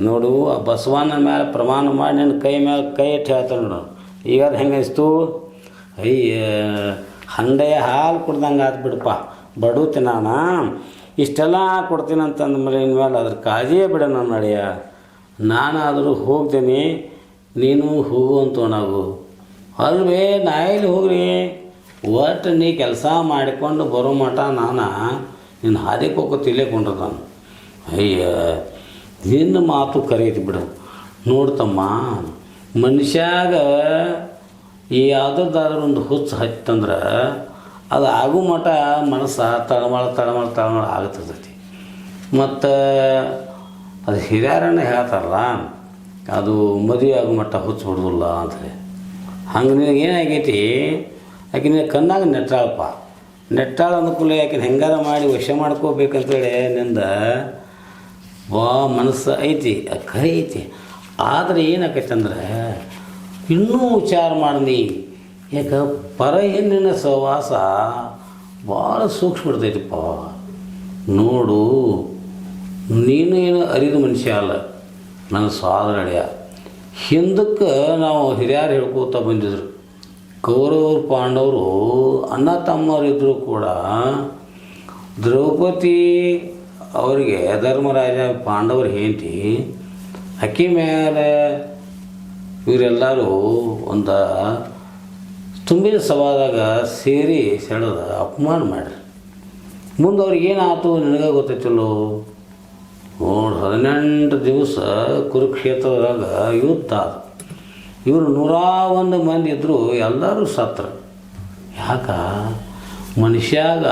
ನೋಡು ಆ ಬಸವನ ಮೇಲೆ ಪ್ರಮಾಣ ಮಾಡಿ ನಿನ್ನ ಕೈ ಮೇಲೆ ಕೈ ಇಟ್ಟು ಹೇಳ್ತಾನೆ ನೋಡು ಈಗ ಅದು ಹೆಂಗೆ ಅನಿಸ್ತು ಅಯ್ಯ ಹಂಡೆಯ ಹಾಲು ಕುಡ್ದಂಗೆ ಆದ್ಬಿಡಪ್ಪ ಬಡುತ್ತೆ ನಾನು ಇಷ್ಟೆಲ್ಲ ಕೊಡ್ತೀನಿ ಅಂತಂದ ಮೇಲೆ ಇನ್ಮೇಲೆ ಅದ್ರ ಕಾಳಜಿಯೇ ಬಿಡ ನನ್ನ ನಡೆಯ ನಾನಾದರೂ ಹೋಗ್ತೀನಿ ನೀನು ಹೋಗುವಂತ ನಾವು ಅಲ್ವೇ ನಾ ಎಲ್ಲಿ ಹೋಗ್ರಿ ಒಟ್ಟು ನೀ ಕೆಲಸ ಮಾಡಿಕೊಂಡು ಬರೋ ಮಟ ನಾನು ನಿನ್ನ ಹಾದಿಗೆ ಹೋಗೋ ತಿಳ್ಕೊಂಡ್ರೆ ನಾನು ಅಯ್ಯ ನಿನ್ನ ಮಾತು ಕರೀತಿ ಬಿಡು ನೋಡ್ತಮ್ಮ ಮನುಷ್ಯಾಗ ಈ ಯಾವುದಾದ್ರೂ ಒಂದು ಹುಚ್ಚು ಹತ್ತಂದ್ರೆ ಅದು ಆಗೋ ಮಟ ಮನಸ್ಸು ತಳಮಳ ಆಗ್ತದೈತಿ ಮತ್ತು ಅದು ಹಿರಿಯರನ್ನ ಹೇಳ್ತಾರಲ್ಲ ಅದು ಮದುವೆ ಆಗೋ ಮಟ್ಟ ಹುಚ್ಚು ಬಿಡೋದಿಲ್ಲ ಅಂತೇಳಿ ಹಂಗೆ ನಿನಗೆ ಏನಾಗೈತಿ ಆಕೆ ನಿನ್ನ ಕಣ್ಣಾಗ ನೆಟ್ಟಾಳ ಅನುಕೂಲ ಯಾಕೆ ಹೆಂಗಾರ ಮಾಡಿ ವಶ ಮಾಡ್ಕೋಬೇಕಂತೇಳಿ ನಿಂದ ಮನಸ್ಸು ಐತಿ ಕೈ ಐತಿ ಆದರೆ ಏನಾಕೈತಂದ್ರೆ ಇನ್ನೂ ವಿಚಾರ ಮಾಡಿ ಯಾಕೆ ಪರ ಹೆಣ್ಣಿನ ಸಹವಾಸ ಭಾಳ ಸೂಕ್ಷ್ಮ ಬಿಡ್ತೈತಿಪ್ಪ ನೋಡು ನೀನು ಏನು ಅರಿದ ಮನುಷ್ಯ ಅಲ್ಲ ನನ್ನ ಸೋದರಳೆಯ ಹಿಂದಕ್ಕೆ ನಾವು ಹಿರಿಯರು ಹೇಳ್ಕೋತಾ ಬಂದಿದ್ರು ಕೌರವರು ಪಾಂಡವರು ಅಣ್ಣ ತಮ್ಮವರಿದ್ದರೂ ಕೂಡ ದ್ರೌಪದಿ ಅವರಿಗೆ ಧರ್ಮರಾಜ ಪಾಂಡವರು ಹೆಂಡತಿ ಅಕ್ಕಿ ಮೇಲೆ ಇವರೆಲ್ಲರೂ ಒಂದು ತುಂಬಿದ ಸಭಾದಾಗ ಸೇರಿ ಸೆಳೆದ ಅಪಮಾನ ಮಾಡ್ರಿ ಮುಂದೆ ಅವ್ರಿಗೇನಾಯ್ತು ನಿನಗೆ ಗೊತ್ತೈತಿಲ್ಲೋ ನೋಡು 18 ದಿವಸ ಕುರುಕ್ಷೇತ್ರದಾಗ ಯುದ್ಧ ಅದು ಇವರು 101 ಮಂದಿ ಇದ್ದರು ಎಲ್ಲರೂ ಸತ್ರು ಯಾಕ ಮನುಷ್ಯಾಗ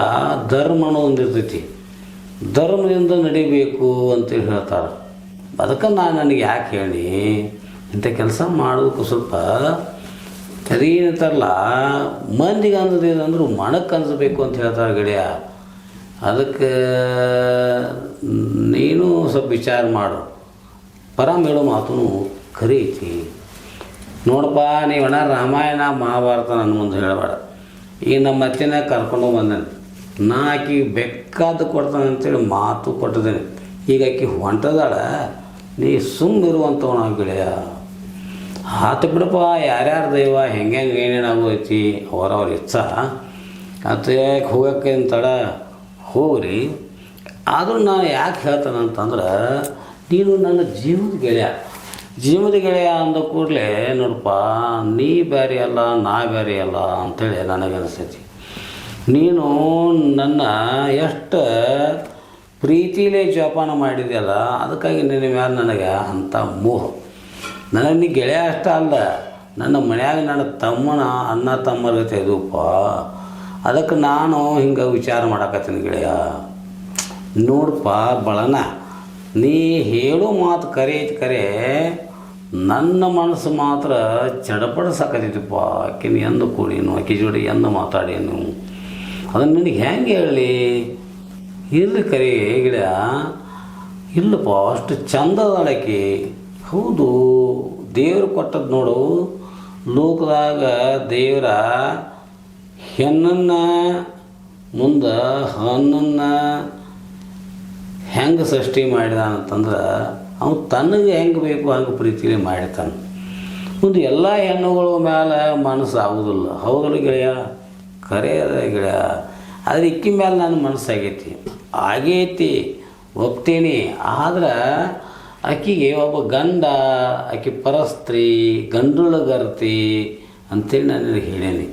ಧರ್ಮ ಒಂದಿರ್ತೈತಿ ಧರ್ಮದಿಂದ ನಡಿಬೇಕು ಅಂತೇಳಿ ಹೇಳ್ತಾರೆ ಅದಕ್ಕೆ ನನಗೆ ಯಾಕೆ ಹೇಳಿ ಇಂಥ ಕೆಲಸ ಮಾಡೋದಕ್ಕೂ ಸ್ವಲ್ಪ ಅದೇನಂತಾರಲ್ಲ ಮಂದಿಗೆ ಅಂದದೇನಂದ್ರೆ ಮನಕ್ಕೆ ಅನಿಸ್ಬೇಕು ಅಂತ ಹೇಳ್ತಾರೆ ಗೆಳೆಯ ಅದಕ್ಕೆ ನೀನು ಸ್ವಲ್ಪ ವಿಚಾರ ಮಾಡು ಪರಮ ಹೇಳೋ ಮಾತು ಖರೀ ಐತಿ ನೋಡಪ್ಪ ನೀವಣ್ಣ ರಾಮಾಯಣ ಮಹಾಭಾರತ ನನ್ನ ಮುಂದೆ ಹೇಳಬೇಡ ಈಗ ನಮ್ಮ ಅತ್ತೆನ ಕರ್ಕೊಂಡು ಬಂದೇನೆ ನಾ ಆಕಿ ಬೇಕಾದ ಕೊಡ್ತಾನೆ ಅಂತೇಳಿ ಮಾತು ಕೊಟ್ಟಿದ್ದೇನೆ ಈಗ ಆಕಿ ಹೊಂಟದಾಳ ನೀ ಸುಮ್ಮನಿರುವಂಥವ್ ನಾವು ಗೆಳೆಯ ಆತು ಬಿಡಪ್ಪ ಯಾರ್ಯಾರ ದೈವ ಹೆಂಗೆ ಏನೇನಾಗೋಯ್ತಿ ಅವರವ್ರ ಇಚ್ಛ ಅದು ಯಾಕೆ ಹೋಗೋಕ್ಕೆ ತಡ ಹೋಗ್ರಿ ಆದರೂ ನಾನು ಯಾಕೆ ಹೇಳ್ತಾನೆ ಅಂತಂದ್ರೆ ನೀನು ನನ್ನ ಜೀವದ ಗೆಳೆಯ ಅಂದ ಕೂಡಲೇ ನೋಡಪ್ಪ ನೀ ಬೇರೆ ಅಲ್ಲ ನಾ ಬೇರೆ ಅಲ್ಲ ಅಂಥೇಳಿ ನನಗನ್ನಿಸ್ತೈತಿ ನೀನು ನನ್ನ ಎಷ್ಟು ಪ್ರೀತಿಲೇ ಜೋಪಾನ ಮಾಡಿದೆಯಲ್ಲ ಅದಕ್ಕಾಗಿ ನಿನ್ನ ಮೇಲೆ ನನಗೆ ಅಂಥ ಮೋಹ ನನಗೆ ನೀ ಗೆಳೆಯ ಅಷ್ಟ ಅಲ್ಲ ನನ್ನ ಮನ್ಯಾಗ ನನ್ನ ತಮ್ಮನ ಅಣ್ಣ ತಮ್ಮರ ಜೊತೆ ಇದಪ್ಪ ಅದಕ್ಕೆ ನಾನು ಹಿಂಗೆ ವಿಚಾರ ಮಾಡಕತ್ತೀನಿ ಗೆಳೆಯ ನೋಡಪ್ಪ ಬಳನ ನೀ ಹೇಳೋ ಮಾತು ಕರೆ ನನ್ನ ಮನಸ್ಸು ಮಾತ್ರ ಚಡಪಡ ಸಾಕತ್ತೈತಿಪ್ಪ. ಆಕಿನ ಎಂದು ಕೂಡೀನು, ಆಕೆ ಜೋಡಿ ಎಂದು ಮಾತಾಡೇನು, ಅದನ್ನು ನಿನಗೆ ಹೆಂಗೆ ಹೇಳಿ? ಇರ್ಲಿ ಕರೆ ಗಿಡ, ಇಲ್ಲಪ್ಪ ಅಷ್ಟು ಚಂದ ಅದಾಳಕಿ. ಹೌದು, ದೇವ್ರು ಕೊಟ್ಟದ್ದು ನೋಡು. ಲೋಕದಾಗ ದೇವರ ಹೆಣ್ಣನ್ನು ಮುಂದೆ ಹಣ್ಣನ್ನು ಹೆಂಗೆ ಸೃಷ್ಟಿ ಮಾಡಿದಾನಂತಂದ್ರೆ ಅವನು ತನಗೆ ಹೆಂಗೆ ಬೇಕು ಹಂಗೆ ಪ್ರೀತಿಲಿ ಮಾಡಿರ್ತಾನೆ. ಒಂದು ಎಲ್ಲ ಹೆಣ್ಣುಗಳ ಮೇಲೆ ಮನಸ್ಸು ಆಗೋದಿಲ್ಲ. ಹೌದಲ್ಲ ಗೆಳೆಯ? ಕರೆ ಅದ ಗೆಳೆಯ. ಆದರೆ ಇಕ್ಕಿ ಮೇಲೆ ನನ್ನ ಮನಸ್ಸಾಗೈತಿ, ಆಗೈತಿ, ಒಪ್ತೀನಿ. ಆದ್ರೆ ಆಕಿಗೆ ಒಬ್ಬ ಗಂಡ, ಆಕೆ ಪರಸ್ತ್ರೀ, ಗಂಡುಳಗರ್ತಿ ಅಂತೇಳಿ ನಾನು ನಿನಗೆ ಹೇಳೀನಿ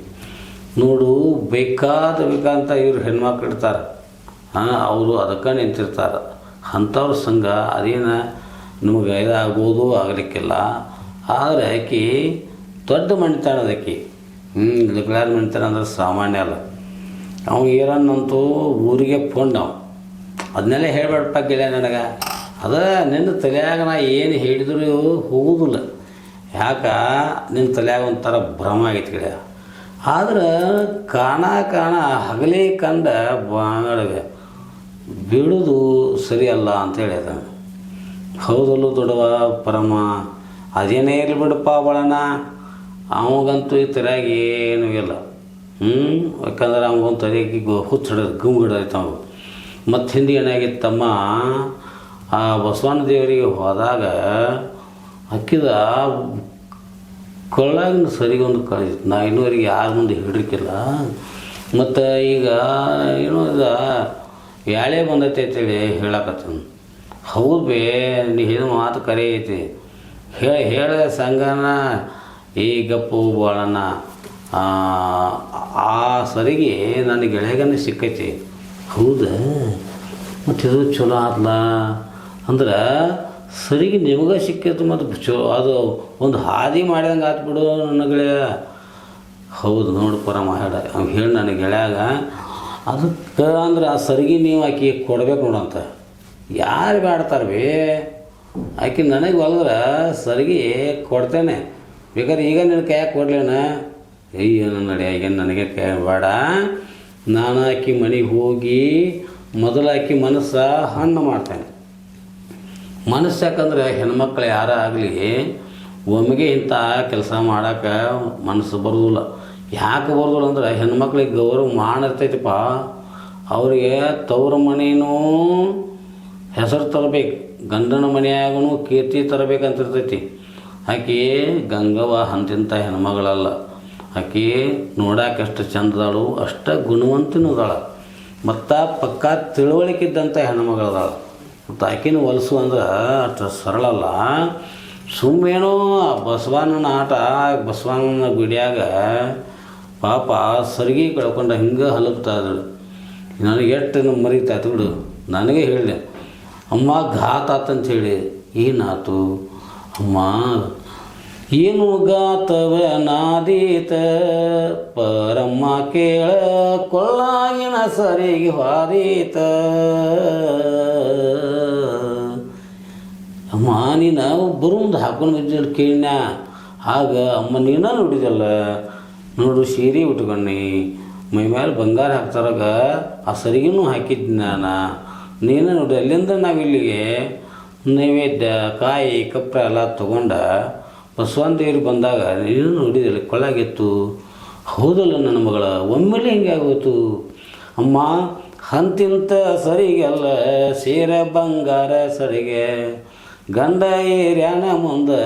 ನೋಡು. ಬೇಕಂತ ಇವ್ರು ಹೆಣ್ಮಕ್ಳು ಇರ್ತಾರೆ, ಅವರು ಅದಕ್ಕೆ ನಿಂತಿರ್ತಾರೆ. ಅಂಥವ್ರ ಸಂಘ ಅದೇನು ನಿಮಗೆ ಇದಾಗೋದು ಆಗಲಿಕ್ಕಿಲ್ಲ. ಆದರೆ ಆಕೆ ದೊಡ್ಡ ಮಣಿತಾಣದ ಆಕೆ. ಲಗ್ಲಾದ ಮಣಿತಾನ ಅಂದ್ರೆ ಸಾಮಾನ್ಯ ಅಲ್ಲ. ಅವ್ನು ಏನಂತೂ ಊರಿಗೆ ಫೋನ್ ಅದನ್ನೆಲ್ಲ ಹೇಳ್ಬೇಡಪ್ಪ ಗೆಳೆಯ ನನಗೆ. ಅದ ನಿನ್ನ ತಲೆಯಾಗ ನಾ ಏನು ಹೇಳಿದ್ರು ಹೋಗೋದಿಲ್ಲ. ಯಾಕೆ ನಿನ್ನ ತಲೆಯಾಗ ಒಂಥರ ಭ್ರಮ ಆಗೈತೆ ಗೆಳೆಯ. ಆದ್ರೆ ಕಾಣ ಹಗಲೇ ಕಂಡ ಬಾಂಗಡಿಗೆ ಬಿಡೋದು ಸರಿಯಲ್ಲ ಅಂತೇಳಿ ಅದ. ಹೌದಲ್ಲೂ ದೊಡ್ಡವ ಪರಮ, ಅದೇನೇ ಇರಲಿ ಬಿಡಪ್ಪ ಬಳಣ. ಅವಾಗಂತೂ ಈ ತಲೆಯಾಗ ಏನೂ ಇಲ್ಲ. ಯಾಕಂದ್ರೆ ಅವಂಗೊಂದು ತಲೆಗೆ ಹುಚ್ಚ ಹಿಡಿದು ಗುಮ್ಗಿಡೈತೆ ಅವ. ಮತ್ತು ಹಿಂದೆ ಏನಾಗಿತ್ತಮ್ಮ, ಆ ಬಸವಣ್ಣ ದೇವರಿಗೆ ಹೋದಾಗ ಅಕ್ಕಿದ ಕೊಳ್ಳಾಗಿನ ಸರಿಗೆ ಒಂದು ಕಳಿಸಿತ್ತು. ನಾ ಇನ್ನೂವರೆಗೆ ಯಾರ ಮುಂದೆ ಹಿಡ್ರಿಕಿಲ್ಲ. ಮತ್ತು ಈಗ ಏನೋ ಇದು ಯಾಳೆ ಬಂದೈತೆ ಅಂತೇಳಿ ಹೇಳಕತ್ತ. ಹೌದು ಬೇ, ನೀ ಹೇಳಿದ ಮಾತು ಕರೆ ಐತಿ. ಹೇಳಿದ ಸಂಗನ ಈ ಗಪ್ಪು ಬಾಳಣ್ಣ ಆ ಸರಿಗೆ ನನ್ನ ಗೆಳೆಯಗನ ಸಿಕ್ಕೈತಿ. ಹೌದಾ? ಮತ್ತು ಇದು ಚಲೋ ಆತ್ಲ ಅಂದ್ರೆ ಸರಿಗೆ ನಿಮಗೆ ಸಿಕ್ಕೈತು. ಮತ್ತು ಚಲೋ ಅದು ಒಂದು ಹಾದಿ ಮಾಡ್ದಂಗೆ ಆತ್ಬಿಡು ನನ್ನ ಗೆಳೆಯ. ಹೌದು ನೋಡು ಪರಮ ಅವ್ನು ಹೇಳಿ ನನ್ನ ಗೆಳೆಯಾಗ. ಅದಕ್ಕೆ ಅಂದ್ರೆ ಆ ಸರಿಗೆ ನೀವು ಆಕೆ ಕೊಡ್ಬೇಕು ನೋಡಂತ. ಯಾರು ಬೇಡ್ತಾರೆ ಬೇ? ಆಕೆ ನನಗೆ ಹೊಲ್ದ್ರೆ ಸರಿಗೆ ಕೊಡ್ತೇನೆ. ಬೇಕಾದ್ರೆ ಈಗ ನಿನ್ನ ಕೈಯಾಗ ಕೊಡ್ಲೇನ? ಅಯ್ಯೋ ನನ್ನ ನಡೆ, ಈಗ ನನಗೆ ಕೈ ಬೇಡ. ನಾನು ಆಕೆ ಮನೆಗೆ ಹೋಗಿ ಮೊದಲು ಆಕೆ ಮನಸ್ಸು ಹಣ್ಣು ಮಾಡ್ತೇನೆ. ಮನಸ್ಸು ಯಾಕಂದ್ರೆ ಹೆಣ್ಮಕ್ಳು ಯಾರೇ ಆಗಲಿ ಒಮ್ಮೆಗೆ ಇಂಥ ಕೆಲಸ ಮಾಡೋಕೆ ಮನಸ್ಸು ಬರೋದಿಲ್ಲ. ಯಾಕೆ ಬರೋದಿಲ್ಲ ಅಂದ್ರೆ ಹೆಣ್ಮಕ್ಳಿಗೆ ಗೌರವ ಮಾಡಿರ್ತೈತಿಪ್ಪ. ಅವರಿಗೆ ತವ್ರ ಮನೇನೂ ಹೆಸರು ತರಬೇಕು, ಗಂಡನ ಮನೆಯಾಗೂ ಕೀರ್ತಿ ತರಬೇಕಂತಿರ್ತೈತಿ. ಆಕೆ ಗಂಗವ್ವ ಅಂತಿಂಥ ಹೆಣ್ಮಗಳಲ್ಲ. ಆಕೆ ನೋಡಕ್ಕೆ ಎಷ್ಟು ಚಂದದಾಳು, ಅಷ್ಟ ಗುಣವಂತನೂ ಅದಾಳ. ಮತ್ತು ಪಕ್ಕ ತಿಳುವಳಿಕೆ ಇದ್ದಂಥ ಹೆಣ್ಮಗಳದಾಳ. ಮತ್ತು ಆಕೆನೂ ಹೊಲಸು ಅಂದ್ರೆ ಅಷ್ಟು ಸರಳಲ್ಲ. ಸುಮ್ಮೇನೋ ಬಸವಣ್ಣನ ಆಟ, ಬಸವಣ್ಣನ ಗುಡಿಯಾಗ ಪಾಪ ಸರಿಗೆ ಕಳ್ಕೊಂಡು ಹಿಂಗೆ ಹಲಕ್ತಾ ಇದ್ದಳು. ನನಗೆ ಎಷ್ಟು ಮರಿತಾಯ್ತು ಬಿಡು. ನನಗೆ ಹೇಳಿದೆ, ಅಮ್ಮ ಘಾತ ಆತಂತ ಹೇಳಿ. ಏನಾಯ್ತು ಅಮ್ಮ? ಏನು ಗಾತವ ನಾದೀತ ಪರಮ್ಮ ಕೇಳ ಕೊಳ್ಳಾಗಿನ ಸರಿಗೆ ಹಾದೀತ. ಅಮ್ಮ ನೀನು ಬರುಂದು ಹಾಕೊಂಡು ಬಿದ್ದ ಕೇಳಿನ. ಆಗ ಅಮ್ಮ ನೀನ ನೋಡಿದಲ್ಲ ನೋಡು, ಸೀರೆ ಉಟ್ಕೊಂಡಿ, ಮೈ ಮೇಲೆ ಬಂಗಾರ ಹಾಕ್ತಾರಾಗ ಆ ಸರಿಗೂ ಹಾಕಿದ್ದೆ ನಾನು. ನೀನು ನೋಡಿ ಅಲ್ಲಿಂದ ನಾವಿಲ್ಲಿಗೆ ನೈವೇದ್ಯ ಕಾಯಿ ಕಪ್ಪ ಎಲ್ಲ ತೊಗೊಂಡ ಬಸವಣ್ಣ ದೇವ್ರಿಗೆ ಬಂದಾಗ ನೀನು ನೋಡಿದಲ್ಲಿ ಕೊಳ್ಳಾಗಿತ್ತು. ಹೌದಲ್ಲ ನನ್ನ ಮಗಳ, ಒಮ್ಮೆಲೆ ಹೆಂಗೆ ಆಗೋಯ್ತು ಅಮ್ಮ? ಅಂತಿಂತ ಸರಿಗೆಲ್ಲ ಸೇರ ಬಂಗಾರ ಸರಿಗೆ, ಗಂಡ ಏರ್ಯಾನ ಮುಂದೆ